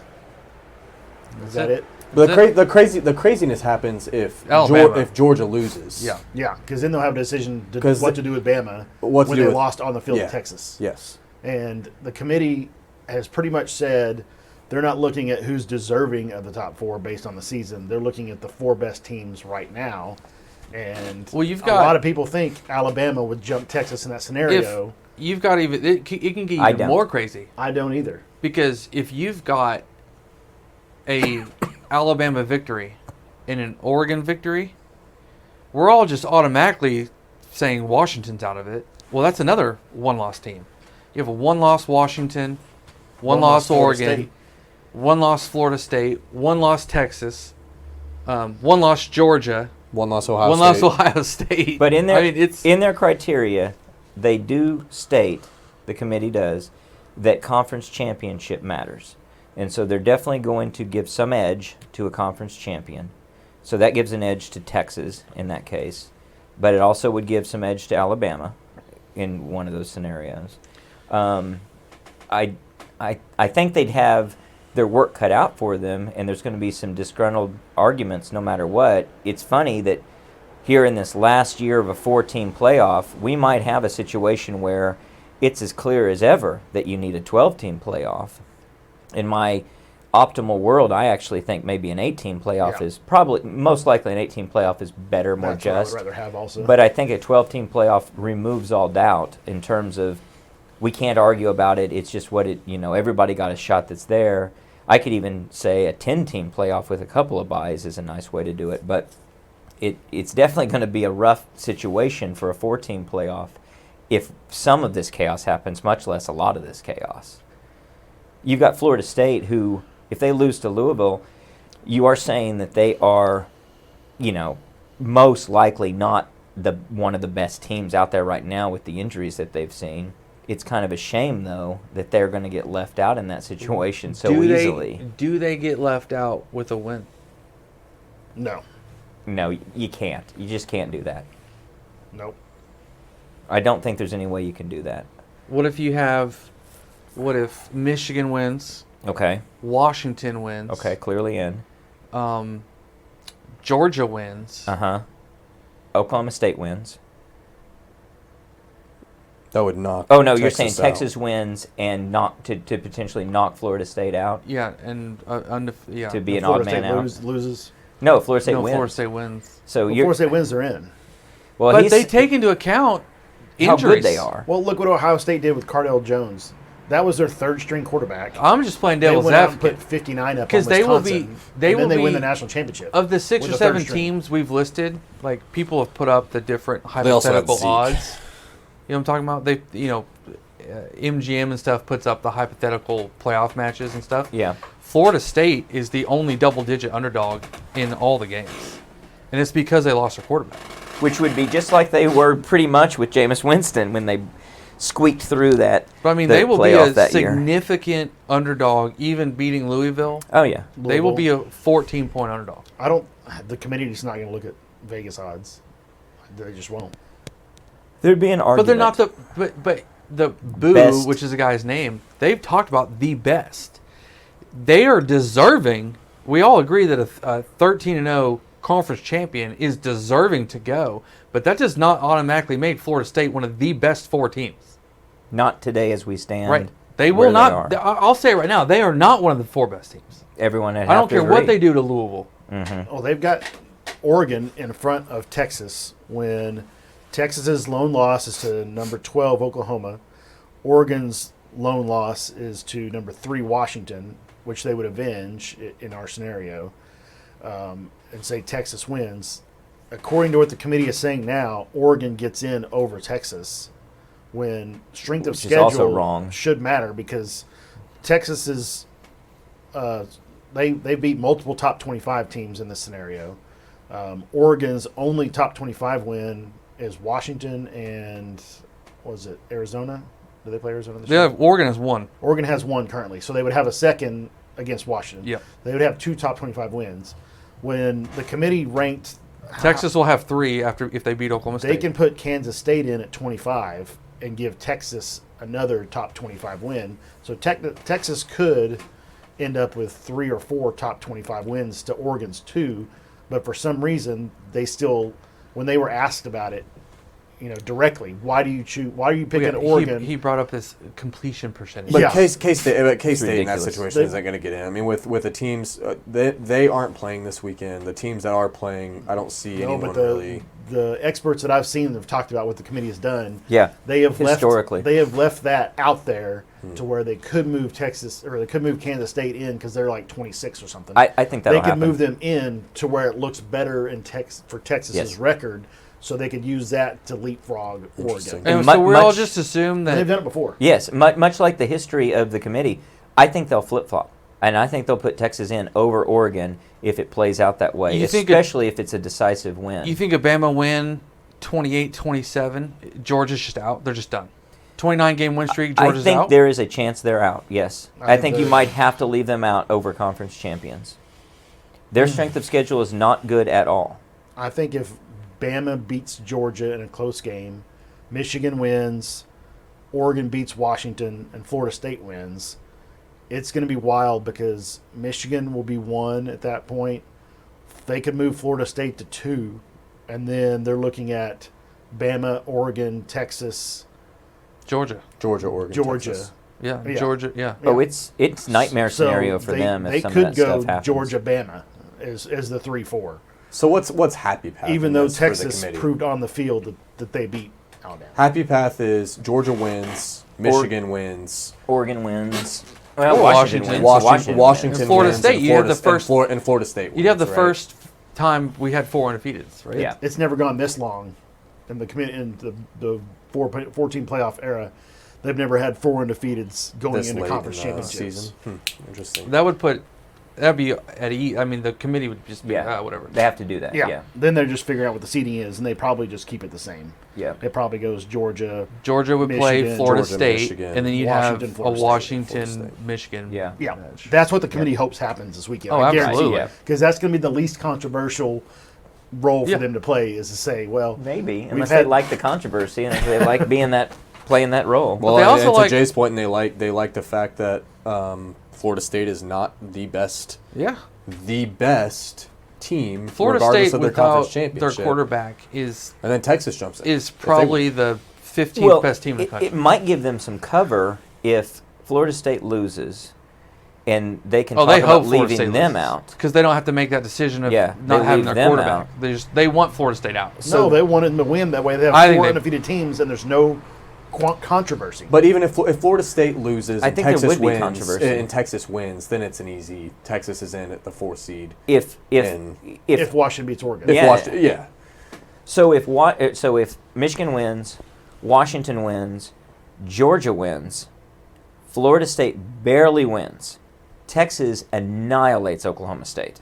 A: Is that it?
C: But
D: That's
C: the craziness happens if
D: Alabama.
C: if Georgia loses.
D: Yeah.
A: Yeah, because then they'll have a decision to
C: 'Cause
A: what to do with Bama
C: what to
A: when
C: do
A: they
C: with-
A: lost on the field
C: Yeah.
A: of Texas.
C: Yes.
A: And the committee has pretty much said they're not looking at who's deserving of the top 4 based on the season. They're looking at the 4 best teams right now. And
D: Well, you've
A: a
D: got-
A: lot of people think Alabama would jump Texas in that scenario.
D: If you've got it can get
B: I
D: even
B: don't.
D: more crazy
A: I don't either.
D: because if you've got a Alabama victory and an Oregon victory, we're all just automatically saying Washington's out of it. Well, that's another 1-loss team. You have a 1-loss Washington, 1-loss
A: Florida
D: Oregon,
A: State.
D: 1-loss Florida State, 1-loss Texas, 1-loss Georgia,
C: One loss Ohio
D: 1-loss
C: State.
D: Ohio State.
B: But in their
D: I mean, it's
B: in their criteria, they do state, the committee does, that conference championship matters. And so they're definitely going to give some edge to a conference champion. So that gives an edge to Texas in that case. But it also would give some edge to Alabama in one of those scenarios. I think they'd have their work cut out for them, and there's going to be some disgruntled arguments no matter what. It's funny that here in this last year of a 4-team playoff, we might have a situation where it's as clear as ever that you need a 12-team playoff. In my optimal world, I actually think maybe an 8-team playoff
A: Yeah.
B: is probably, most likely an 8-team playoff is better, more
A: That's what I would
B: just.
A: rather have also.
B: But I think a 12-team playoff removes all doubt in terms of we can't argue about it. It's just what it, everybody got a shot that's there. I could even say a 10-team playoff with a couple of buys is a nice way to do it. But it's definitely going to be a rough situation for a 4-team playoff if some of this chaos happens, much less a lot of this chaos. You've got Florida State who, if they lose to Louisville, you are saying that they are, most likely not one of the best teams out there right now with the injuries that they've seen. It's kind of a shame, though, that they're going to get left out in that situation so easily.
D: Do they get left out with a win?
A: no.
B: No, you can't. You just can't do that.
A: Nope.
B: I don't think there's any way you can do that.
D: What if Michigan wins,
B: Okay.
D: Washington wins,
B: Okay, clearly in.
D: Georgia wins,
B: Uh-huh. Oklahoma State wins.
C: That would knock.
B: Oh, no, you're saying
C: out.
B: Texas wins and to potentially knock Florida State out?
D: yeah, and yeah,
B: To be an
A: Florida
B: odd man
A: State
B: out?
A: loses.
B: No, Florida State
D: no,
B: wins.
D: Florida State wins.
B: So
A: Well,
B: you're
A: Florida State wins, they're in.
B: well.
D: But
B: He's,
D: they take into account
B: how
D: injuries.
B: good they are.
A: Well, look what Ohio State did with Cardell Jones. That was their 3rd-string quarterback.
D: I'm just playing
A: They
D: devil's
A: went out and
D: advocate.
A: put 59 up
D: 'Cause
A: on
D: they will
A: Wisconsin,
D: be- they
A: and then
D: will
A: they win
D: be-
A: the national championship.
D: Of the 6
A: with
D: or
A: the 3rd
D: 7
A: string.
D: teams we've listed, like people have put up the different
C: They also had
D: hypothetical
C: Zeke.
D: odds. You know what I'm talking about? They, MGM and stuff puts up the hypothetical playoff matches and stuff.
B: Yeah.
D: Florida State is the only double-digit underdog in all the games, and it's because they lost their quarterback.
B: Which would be just like they were pretty much with Jameis Winston when they squeaked through that.
D: But I mean,
B: the
D: they will be
B: playoff
D: a
B: that year.
D: significant underdog, even beating Louisville.
B: Oh yeah.
D: They will be a 14-point underdog.
A: The committee is not going to look at Vegas odds. They just won't.
B: There'd be an argument.
D: But they're not but the Boo,
B: Best.
D: which is a guy's name, they've talked about the best. They are deserving. We all agree that a 13-0 conference champion is deserving to go, but that does not automatically make Florida State one of the best 4 teams.
B: Not today as we stand.
D: Right. They
B: where
D: will not.
B: they are.
D: I'll say it right now. They are not one of the 4 best teams.
B: Everyone
D: I don't care what they do to Louisville.
A: Oh, they've got Oregon in front of Texas when Texas's lone loss is to number 12 Oklahoma. Oregon's lone loss is to number 3 Washington, which they would avenge in our scenario, and say Texas wins. According to what the committee is saying now, Oregon gets in over Texas when strength of
B: Which is also
A: schedule
B: wrong.
A: should matter because Texas is they beat multiple top 25 teams in this scenario. Oregon's only top 25 win is Washington and was it Arizona? Do they play Arizona this year?
D: Yeah, Oregon has 1.
A: Oregon has 1 currently, so they would have a second against Washington.
D: Yep.
A: They would have 2 top 25 wins. When the committee ranked,
D: Texas will have 3 if they beat Oklahoma State.
A: they can put Kansas State in at 25 and give Texas another top 25 win. So Texas could end up with 3 or 4 top 25 wins to Oregon's 2, but for some reason they still, when they were asked about it, directly, why do you picking Oregon?
D: He brought up this completion percentage.
C: But
A: Yeah.
C: K-State in that
B: ridiculous.
C: situation isn't going to get in. I mean, with the teams, they aren't playing this weekend. The teams that are playing, I don't see
A: No,
C: anyone
A: but
C: really.
A: the experts that I've seen that have talked about what the committee has done.
B: Yeah,
A: They have
B: historically.
A: left that out there to where they could move Texas or they could move Kansas State in because they're like 26 or something.
B: I think that'll
A: they could
B: happen.
A: move them in to where it looks better in for Texas's
B: Yes.
A: record, so they could use that to leapfrog
C: Interesting.
A: Oregon.
D: and
B: Mu-
D: so we all
B: much-
D: just assume
A: And they've
D: that
A: done it before.
B: Yes, much like the history of the committee, I think they'll flip-flop. And I think they'll put Texas in over Oregon if it plays out that way,
D: You think
B: especially if it's a decisive win.
D: you think Alabama win 28-27, Georgia's just out. They're just done. 29-game win streak,
B: I
D: Georgia's
B: think
D: out.
B: there is a chance they're out, yes.
A: I
B: I think you
A: think
B: might have to leave them out over conference champions. Their strength of schedule is not good at all.
A: I think if Bama beats Georgia in a close game, Michigan wins, Oregon beats Washington, and Florida State wins, it's going to be wild because Michigan will be 1 at that point. They could move Florida State to 2, and then they're looking at Bama, Oregon, Texas,
D: Georgia.
C: Oregon,
A: Georgia.
C: Texas.
D: Yeah,
A: Yeah.
D: Georgia. Yeah.
B: Oh, it's nightmare
A: So
B: scenario for
A: they,
B: them
A: They
B: if some of
A: could
B: that
A: go
B: stuff happens.
A: Georgia, Bama as the 3-4,
C: So what's happy path?
A: even
C: in
A: though
C: this for the
A: Texas
C: committee?
A: proved on the field that they beat Alabama.
C: Happy path is Georgia wins, Michigan wins,
B: Oregon wins. Well,
D: Or
B: Washington
D: Washington.
B: wins. so
C: Washington
D: And Florida
C: wins,
D: State,
C: and
D: you had
C: Florida,
D: the first-
C: and Florida State wins.
D: You'd have the
C: right?
D: first time we had 4 undefeateds, right?
B: Yeah.
A: It's never gone this long in the 14 playoff era. They've never had 4 undefeateds going
C: this
A: into
C: late
A: conference
C: in the
A: championships.
C: season. Interesting.
D: That'd be at I mean, the committee would just be whatever.
B: They have to do that.
A: Yeah.
B: Yeah.
A: Then they're just figuring out what the seeding is, and they probably just keep it the same.
B: Yeah.
A: It probably goes Georgia.
D: Georgia would play
A: Michigan,
D: Florida
C: Georgia,
D: State,
C: Michigan,
D: and then you'd
A: Washington,
D: have
A: Florida
D: a
A: State,
D: Washington,
C: Florida State.
D: Michigan.
B: Yeah.
A: Yeah,
D: match.
A: that's what the committee hopes happens this weekend.
D: Oh,
A: I
D: absolutely.
A: guarantee
B: Yeah.
A: because that's going to be the least controversial role for
D: Yeah.
A: them to play is to say, well,
B: Maybe,
A: We've
B: unless
A: had-
B: they like the controversy and if they like playing that role.
C: Well,
D: they
C: and
D: also
C: to
D: like-
C: Jay's point, and they like the fact that Florida State is not the best team,
D: Florida
C: regardless
D: State
C: of their conference
D: without their
C: championship.
D: quarterback is
C: And then Texas jumps in.
D: probably the 15th best team in the
B: it
D: country.
B: might give them some cover if Florida State loses, and they can
D: Oh,
B: talk
D: they
B: about
D: hope Florida
B: leaving
D: State
B: them out.
D: because they don't have to make that decision of
B: Yeah,
D: not
B: they
D: having
B: leave
D: their
B: them
D: quarterback.
B: out.
D: They want Florida State out.
A: no, they wanted them to win. That way they have
D: I think
A: 4
D: they-
A: undefeated teams, and there's no controversy.
C: But even if Florida State loses
B: I
C: and
B: think there
C: Texas
B: would be
C: wins,
B: controversy.
C: and Texas wins, then it's an easy. Texas is in at the 4th seed.
B: If
C: And
A: if Washington beats Oregon,
C: If
B: Yeah.
C: Washington, yeah.
B: so if Michigan wins, Washington wins, Georgia wins, Florida State barely wins, Texas annihilates Oklahoma State.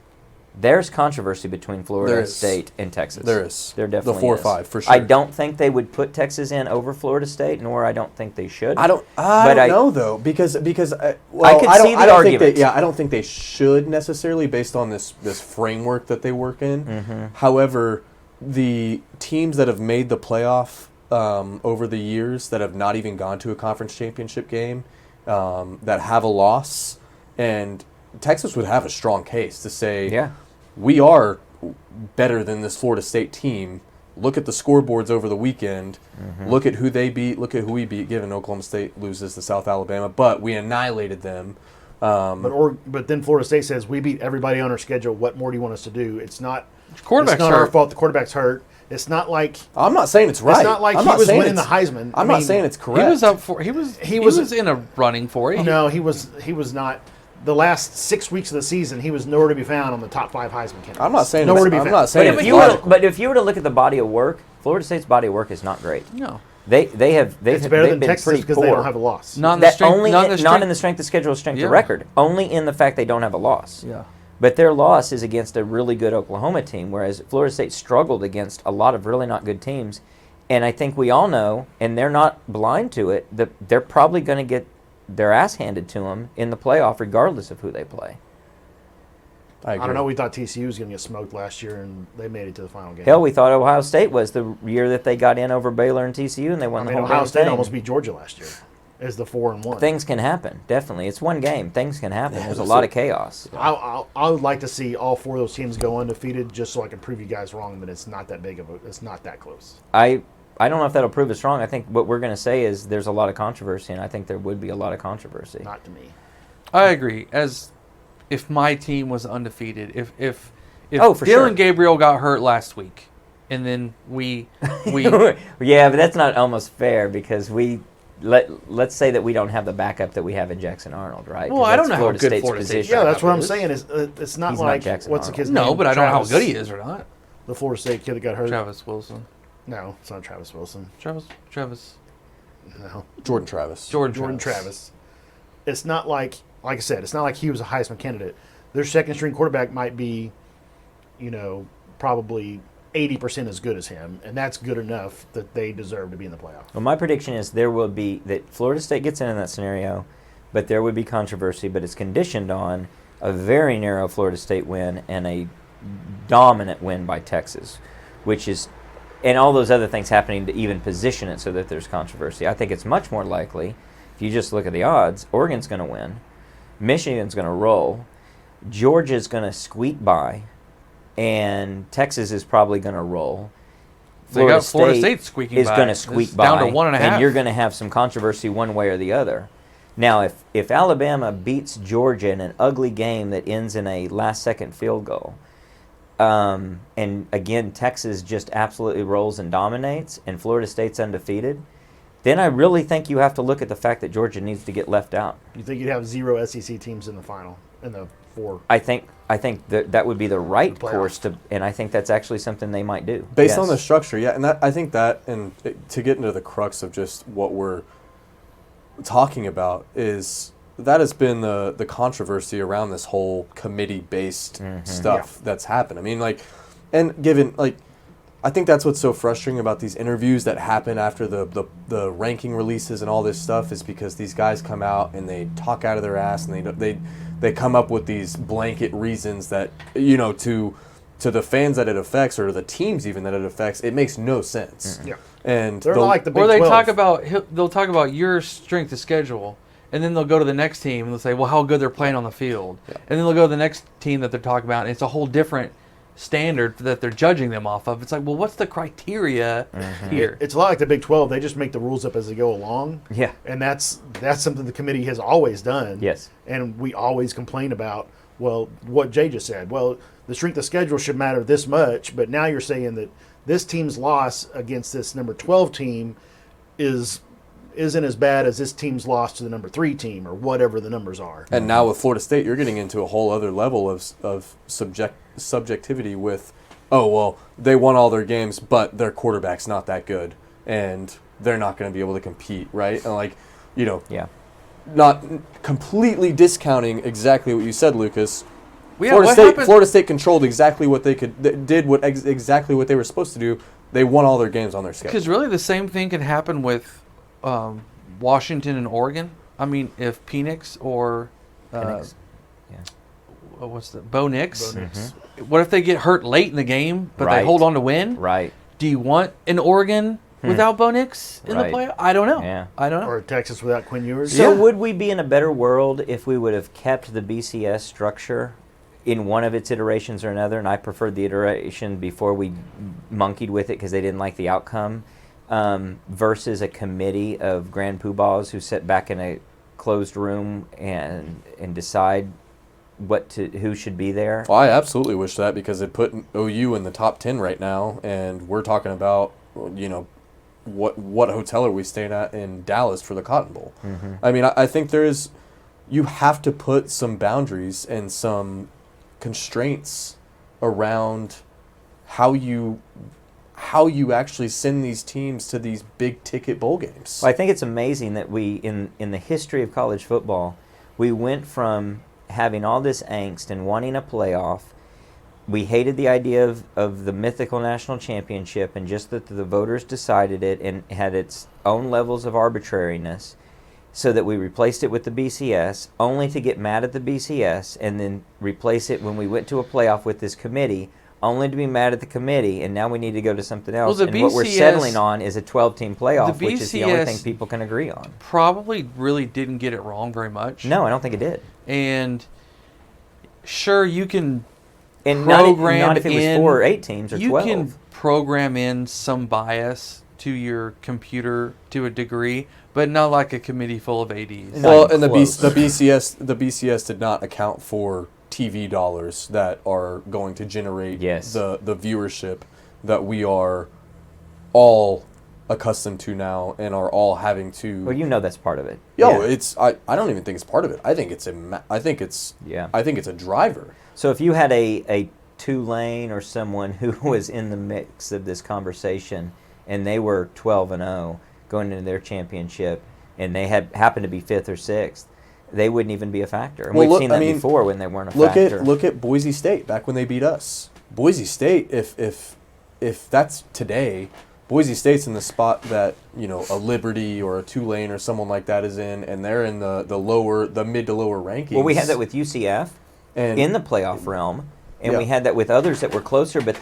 B: There's controversy between Florida
C: There is.
B: State and Texas.
C: There is.
B: There definitely
C: The 4-5
B: is.
C: for sure.
B: I don't think they would put Texas in over Florida State, nor I don't think they should.
C: I don't know though because well,
B: could
C: I don't,
B: see the
C: I don't think
B: argument.
C: I don't think they should necessarily based on this framework that they work in.
B: Mm-hmm.
C: However, the teams that have made the playoff over the years that have not even gone to a conference championship game that have a loss, and Texas would have a strong case to say,
B: Yeah.
C: we are better than this Florida State team, look at the scoreboards over the weekend, look at who they beat, look at who we beat, given Oklahoma State loses to South Alabama, but we annihilated them.
A: But then Florida State says we beat everybody on our schedule. What more do you want us to do? It's not.
D: Quarterback's
A: It's not our
D: hurt.
A: fault. The quarterback's hurt. It's not like
C: I'm not saying it's right.
A: not like
C: I'm
A: he
C: not
A: was
C: saying
A: winning the
C: it's-
A: Heisman.
C: I'm
A: I
C: not
A: mean,
C: saying it's
D: He
C: correct.
D: was up for. He was in a running for it.
A: no. He was not. The last 6 weeks of the season, he was nowhere to be found on the top 5 Heisman candidates.
C: I'm not saying
A: nowhere
C: it's,
A: to be
C: I'm
A: found.
C: not saying
B: But
C: it's
B: if you were,
C: logical.
B: but if you were to look at the body of work, Florida State's body of work is not great.
D: No,
B: They've
A: It's better
B: they've
A: than
B: been
A: Texas
B: pretty
A: because
B: poor.
A: they don't have a loss.
D: not in the
B: That
D: strength.
B: only
D: not in the strength.
B: not in the strength of schedule, strength
D: Yeah.
B: of record. Only in the fact they don't have a loss.
D: Yeah.
B: But their loss is against a really good Oklahoma team, whereas Florida State struggled against a lot of really not good teams. And I think we all know, and they're not blind to it, that they're probably going to get their ass handed to them in the playoff, regardless of who they play.
A: I don't know. We thought TCU was going to get smoked last year, and they made it to the final game.
B: Hell, we thought Ohio State was the year that they got in over Baylor and TCU, and they
A: I
B: won
A: mean,
B: the whole
A: Ohio
B: damn
A: State
B: thing.
A: almost beat Georgia last year as the 4-1.
B: Things can happen, definitely. It's one game. Things can happen. There's a lot of chaos.
A: I would like to see all 4 of those teams go undefeated, just so I can prove you guys wrong. But it's not that big of a. It's not that close.
B: I don't know if that'll prove us wrong. I think what we're going to say is there's a lot of controversy, and I think there would be a lot of controversy.
A: Not to me.
D: I agree. As if my team was undefeated, if
B: Oh, for
D: Dylan
B: sure.
D: Gabriel got hurt last week, and then we
B: Yeah, but that's not almost fair because let's say that we don't have the backup that we have in Jackson Arnold, right? 'Cause
D: Well, I don't
B: that's
D: know how
B: Florida
D: good
B: State's
D: Florida State's
B: position.
A: Yeah, that's what I'm
D: is.
A: saying. Is it's not
B: He's not
A: like
B: Jackson
A: what's the
B: Arnold.
A: kid's
D: no,
A: name?
D: but I don't know how
A: Travis-
D: good he is or not.
A: The Florida State kid that got hurt.
D: Travis Wilson,
A: No, it's not Travis Wilson.
D: Travis,
A: No,
C: Jordan Travis.
A: Jordan Travis. It's not like I said, it's not like he was a Heisman candidate. Their second string quarterback might be, probably 80% as good as him, and that's good enough that they deserve to be in the playoff.
B: Well, my prediction is there will be that Florida State gets in that scenario, but there would be controversy, but it's conditioned on a very narrow Florida State win and a dominant win by Texas, which is, and all those other things happening to even position it so that there's controversy. I think it's much more likely, if you just look at the odds, Oregon's going to win, Michigan's going to roll, Georgia's going to squeak by, and Texas is probably going to roll.
D: They got Florida State squeaking
B: is
D: by.
B: going to
D: It's
B: squeak by,
D: down to 1.5.
B: and you're going to have some controversy one way or the other. Now, if Alabama beats Georgia in an ugly game that ends in a last-second field goal, and again Texas just absolutely rolls and dominates, and Florida State's undefeated, then I really think you have to look at the fact that Georgia needs to get left out.
A: You think you'd have 0 SEC teams in the final, in the 4?
B: I think that would be the right
A: The playoff.
B: course to, and I think that's actually something they might do.
C: Based
B: Yes.
C: on the structure, yeah, and I think that, and to get into the crux of just what we're talking about is that has been the controversy around this whole committee-based stuff that's happened. I mean, and given, I think that's what's so frustrating about these interviews that happen after the ranking releases and all this stuff is because these guys come out and they talk out of their ass and they come up with these blanket reasons that, to the fans that it affects or the teams even that it affects, it makes no sense.
A: Yeah.
C: And
A: They're not like the Big
D: or they
A: 12.
D: they'll talk about your strength of schedule, and then they'll go to the next team and they'll say, well, how good they're playing on the field, and then they'll go to the next team that they're talking about, and it's a whole different standard that they're judging them off of. It's like, well, what's the criteria here?
A: It's a lot like the Big 12. They just make the rules up as they go along.
B: Yeah.
A: And that's something the committee has always done.
B: Yes.
A: And we always complain about, well, what Jay just said. Well, the strength of schedule should matter this much, but now you're saying that this team's loss against this number 12 team isn't as bad as this team's loss to the number 3 team or whatever the numbers are.
C: And now with Florida State, you're getting into a whole other level of subjectivity with, oh, well, they won all their games, but their quarterback's not that good, and they're not going to be able to compete, right? And
B: Yeah.
C: not completely discounting exactly what you said, Lucas.
D: Well, yeah, what happened-
C: Florida State controlled exactly what they could, exactly what they were supposed to do. They won all their games on their schedule.
D: Because really the same thing can happen with Washington and Oregon. I mean, if Penix or
B: Penix.
D: Bo Nix,
A: Bo Nix.
D: what if they get hurt late in the game, but
B: Right.
D: they hold on to win?
B: Right.
D: Do you want an Oregon without Bo Nix in
B: Right.
D: the play? I don't know.
B: Yeah.
D: I don't know.
A: Or Texas without Quinn Ewers.
B: So
D: Yeah.
B: would we be in a better world if we would have kept the BCS structure in one of its iterations or another, and I preferred the iteration before we monkeyed with it because they didn't like the outcome, versus a committee of grand poobahs who sit back in a closed room and decide who should be there.
C: Well, I absolutely wish that, because it put OU in the top 10 right now, and we're talking about, what hotel are we staying at in Dallas for the Cotton Bowl?
B: Mm-hmm.
C: I mean, I think you have to put some boundaries and some constraints around how you actually send these teams to these big ticket bowl games.
B: Well, I think it's amazing that we, in the history of college football, we went from having all this angst and wanting a playoff. We hated the idea of the mythical national championship, and just that the voters decided it and had its own levels of arbitrariness, so that we replaced it with the BCS, only to get mad at the BCS and then replace it when we went to a playoff with this committee, only to be mad at the committee, and now we need to go to something else.
D: Well,
B: and what we're settling on is a 12-team playoff,
D: the
B: which is the only
D: BCS
B: thing people can agree on.
D: Probably really didn't get it wrong very much.
B: No, I don't think it did.
D: And sure, you can
B: And
D: program
B: not if it was
D: in
B: 4 or 8 teams or
D: you
B: 12.
D: can program in some bias to your computer to a degree, but not like a committee full of ADs.
B: No.
C: Well,
B: Not
C: and the
B: close.
C: BCS did not account for TV dollars that are going to generate
B: Yes.
C: the viewership that we are all accustomed to now and are all having to.
B: Well, you know that's part of it.
C: Yo,
B: Yeah.
C: it's I don't even think it's part of it. I think it's
B: Yeah.
C: I think it's a driver.
B: So if you had a Tulane or someone who was in the mix of this conversation, and they were 12-0 going into their championship, and they happened to be 5th or 6th, they wouldn't even be a factor. And
C: Well,
B: we've seen that before when they weren't a factor.
C: Look at Boise State back when they beat us. Boise State, if that's today, Boise State's in the spot that a Liberty or a Tulane or someone like that is in, and they're in the mid to lower rankings.
B: Well, we had that with UCF
C: and
B: in the playoff realm, and
C: Yeah.
B: we had that with others that were closer, but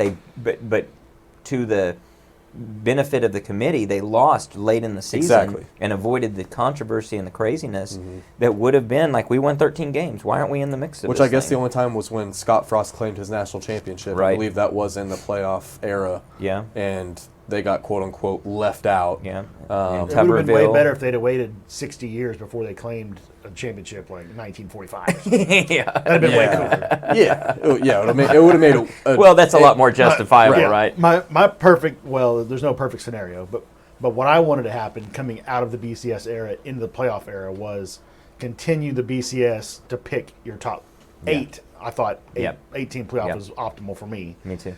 B: to the benefit of the committee, they lost late in the season
C: Exactly.
B: and avoided the controversy and the craziness that would have been like, we won 13 games. Why aren't we in the mix of
C: which
B: this
C: I guess
B: thing?
C: the only time was when Scott Frost claimed his national championship. I
B: Right.
C: believe that was in the playoff era.
B: Yeah.
C: And they got quote unquote left out.
B: Yeah.
C: Um,
B: And
A: It would have been way
B: Tuberville.
A: better if they'd have waited 60 years before they claimed a championship, like 1945.
B: yeah.
A: That'd have been way cooler.
C: Yeah, it would have made a
B: Well, that's a lot more justifiable,
A: Yeah,
B: right?
A: My perfect, well, there's no perfect scenario, but what I wanted to happen coming out of the BCS era into the playoff era was continue the BCS to pick your top 8. I thought 18 playoff
B: Yep.
A: was optimal for me.
B: Me too.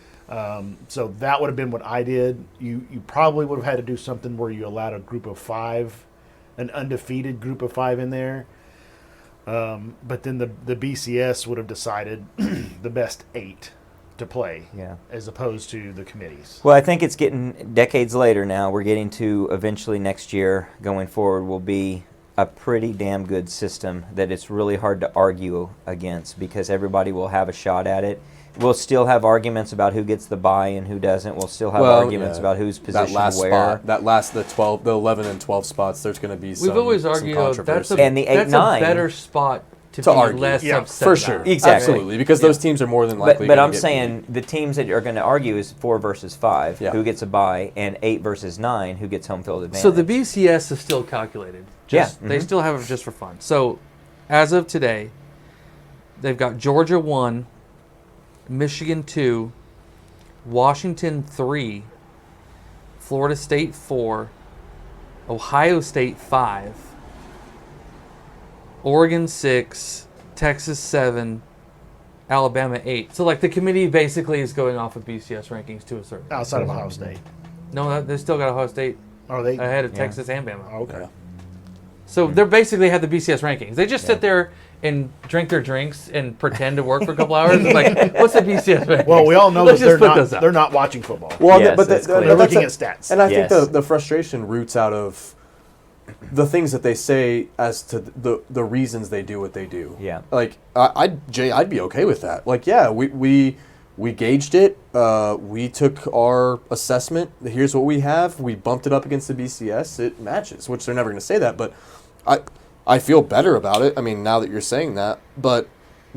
A: So that would have been what I did. You probably would have had to do something where you allowed a group of 5, an undefeated group of 5 in there. But then the BCS would have decided the best 8 to play,
B: Yeah.
A: as opposed to the committees.
B: Well, I think it's getting decades later now. We're getting to eventually next year going forward will be a pretty damn good system that it's really hard to argue against because everybody will have a shot at it. We'll still have arguments about who gets the bye and who doesn't. We'll still have arguments about who's positioned
C: that last
B: where.
C: spot, the 11 and 12 spots. There's going to be some.
D: We've always
C: some
D: argued that's
C: controversy.
B: And the 8-9
D: a better spot to
C: To
D: be
C: argue.
D: less
A: Yeah,
D: upset
C: for
D: about.
C: sure,
B: Exactly.
C: absolutely, because those teams are more than likely.
B: But
C: gonna
B: I'm
C: get
B: saying the teams that are going to argue is 4 versus 5,
C: Yeah.
B: who gets a bye, and 8 versus 9, who gets home field advantage.
D: So the BCS is still calculated. Just,
B: Yeah,
D: They still have it just for fun. So as of today, they've got Georgia 1, Michigan 2, Washington 3, Florida State 4, Ohio State 5, Oregon 6, Texas 7, Alabama 8. So like the committee basically is going off of BCS rankings to a certain.
A: Outside of Ohio State.
D: No, they still got Ohio State
A: Are they?
D: ahead of
B: Yeah.
D: Texas and Bama.
A: Oh, okay.
C: Yeah.
D: So they're basically have the BCS rankings. They just sit there and drink their drinks and pretend to work for a couple hours. It's like, what's the BCS rankings?
A: Well, we all know
D: Let's
A: that
D: just put those up.
A: they're not watching football.
C: Well,
B: Yes,
C: but
B: that's clear.
A: They're looking at
C: that's
A: stats.
C: And I
B: Yes.
C: think the frustration roots out of the things that they say as to the reasons they do what they do.
B: Yeah.
C: Like I'd be okay with that. Like yeah, we gauged it. We took our assessment. Here's what we have. We bumped it up against the BCS. It matches, which they're never going to say that, but I feel better about it. I mean, now that you're saying that, but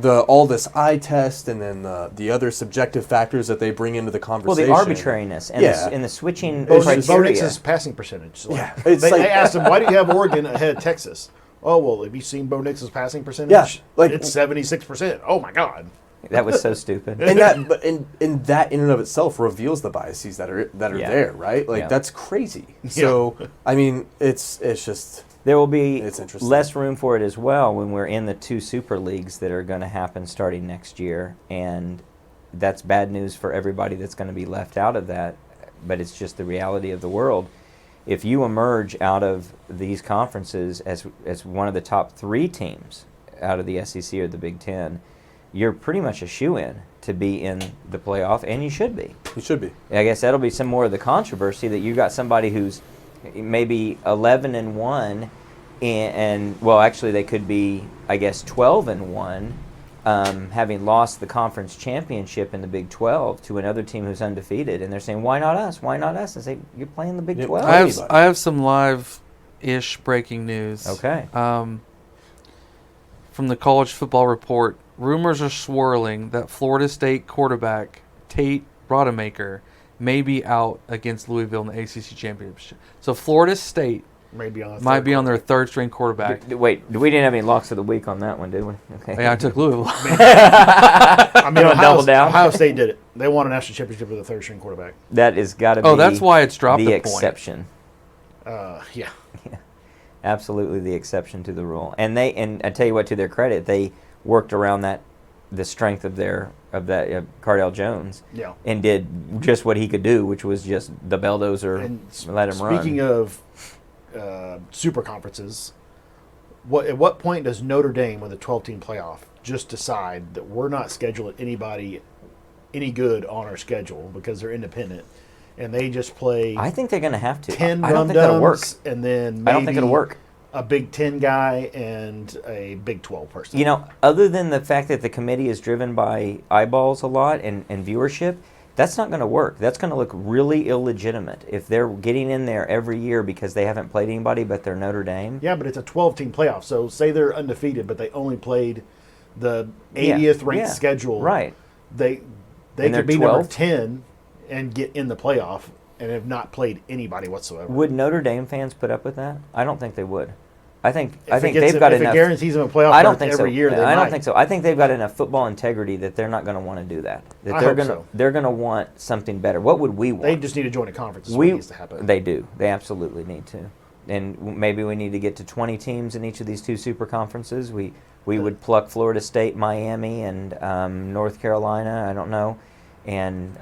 C: all this eye test and then the other subjective factors that they bring into the
B: Well,
C: conversation.
B: the arbitrariness and,
C: Yeah.
B: and the switching
A: Bo
B: criteria.
A: Nix's passing percentage. Like,
C: Yeah, it's
A: they,
C: like-
A: they asked him, "Why do you have Oregon ahead of Texas?" Oh well, have you seen Bo Nix's passing percentage?
C: Yeah, like-
A: it's 76%. Oh my God.
B: That was so stupid.
C: And that, but in that in and of itself reveals the biases that are
B: Yeah.
C: there, right? Like
B: Yeah.
C: that's crazy. So I mean, it's just
B: There will be
C: It's interesting.
B: less room for it as well when we're in the 2 super leagues that are going to happen starting next year, and that's bad news for everybody that's going to be left out of that. But it's just the reality of the world. If you emerge out of these conferences as one of the top 3 teams out of the SEC or the Big Ten, you're pretty much a shoo-in to be in the playoff, and you should be.
C: it should be.
B: I guess that'll be some more of the controversy, that you got somebody who's maybe 11-1, and well, actually they could be, I guess, 12-1, having lost the conference championship in the Big 12 to another team who's undefeated, and they're saying, "Why not us? Why not us?" And say, "You're playing the Big
C: Yep.
B: 12."
D: I have some live-ish breaking news.
B: Okay.
D: From the College Football Report, rumors are swirling that Florida State quarterback Tate Rodemaker may be out against Louisville in the ACC championship. So Florida State
A: Maybe on
D: might be on their third-string quarterback.
B: Wait, we didn't have any locks of the week on that one, did we? Okay.
D: Hey, I took Louisville.
A: I mean,
B: You wanna double down?
A: Ohio State did it. They won a national championship with a third string quarterback.
B: That has got to be.
D: Oh, that's why it's dropped
B: the
D: a point.
B: exception.
A: Yeah.
B: Absolutely the exception to the rule. And I tell you what, to their credit, they worked around the strength of that Cardell Jones,
A: Yeah.
B: and did just what he could do, which was just the belldozer,
A: And
B: let him run.
A: Speaking of super conferences, at what point does Notre Dame with a 12-team playoff just decide that we're not scheduling anybody any good on our schedule because they're independent, and they just play
B: I think they're going to have to.
A: 10
B: I don't think that'll work.
A: rum-dums and then
B: I don't think it'll
A: maybe
B: work.
A: a Big Ten guy and a Big 12 person.
B: You know, other than the fact that the committee is driven by eyeballs a lot and viewership, that's not going to work. That's going to look really illegitimate if they're getting in there every year because they haven't played anybody but they're Notre Dame.
A: Yeah, but it's a 12-team playoff. So say they're undefeated, but they only played the
B: Yeah,
A: 80th ranked
B: yeah,
A: schedule.
B: right.
A: They
B: And they're
A: could be number
B: 12th?
A: 10 and get in the playoff and have not played anybody whatsoever.
B: Would Notre Dame fans put up with that? I don't think they would. I think
A: If
B: they've got
A: if
B: enough.
A: it guarantees them a playoff
B: I don't
A: berth
B: think
A: every
B: so.
A: year, they
B: I don't
A: might.
B: think so. I think they've got enough football integrity that they're not going to want to do that. That
A: I
B: they're
A: hope
B: going
A: so.
B: they're going to want something better. What would we want?
A: They just need to join a conference. Is what needs to happen.
B: They do. They absolutely need to. And maybe we need to get to 20 teams in each of these 2 super conferences. We would pluck Florida State, Miami, and North Carolina. I don't know, and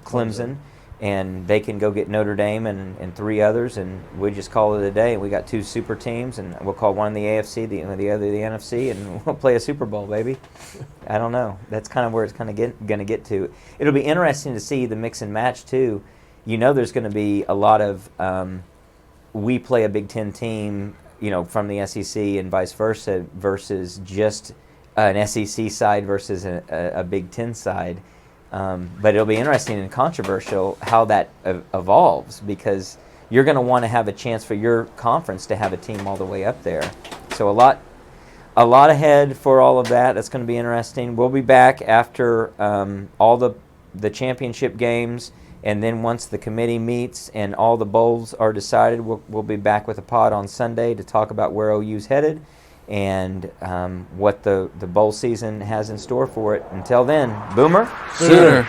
B: Clemson, and they can go get Notre Dame and 3 others, and we just call it a day. We got 2 super teams, and we'll call one the AFC, the other the NFC, and we'll play a Super Bowl, baby. I don't know. That's kind of where it's kind of going to get to. It'll be interesting to see the mix and match too. You know, there's going to be a lot of we play a Big Ten team, you know, from the SEC and vice versa, versus just an SEC side versus a Big Ten side. But it'll be interesting and controversial how that evolves, because you're going to want to have a chance for your conference to have a team all the way up there. So a lot ahead for all of that. That's going to be interesting. We'll be back after all the championship games. And then once the committee meets and all the bowls are decided, we'll be back with a pod on Sunday to talk about where OU's headed and what the bowl season has in store for it. Until then, Boomer.
D: Sooner.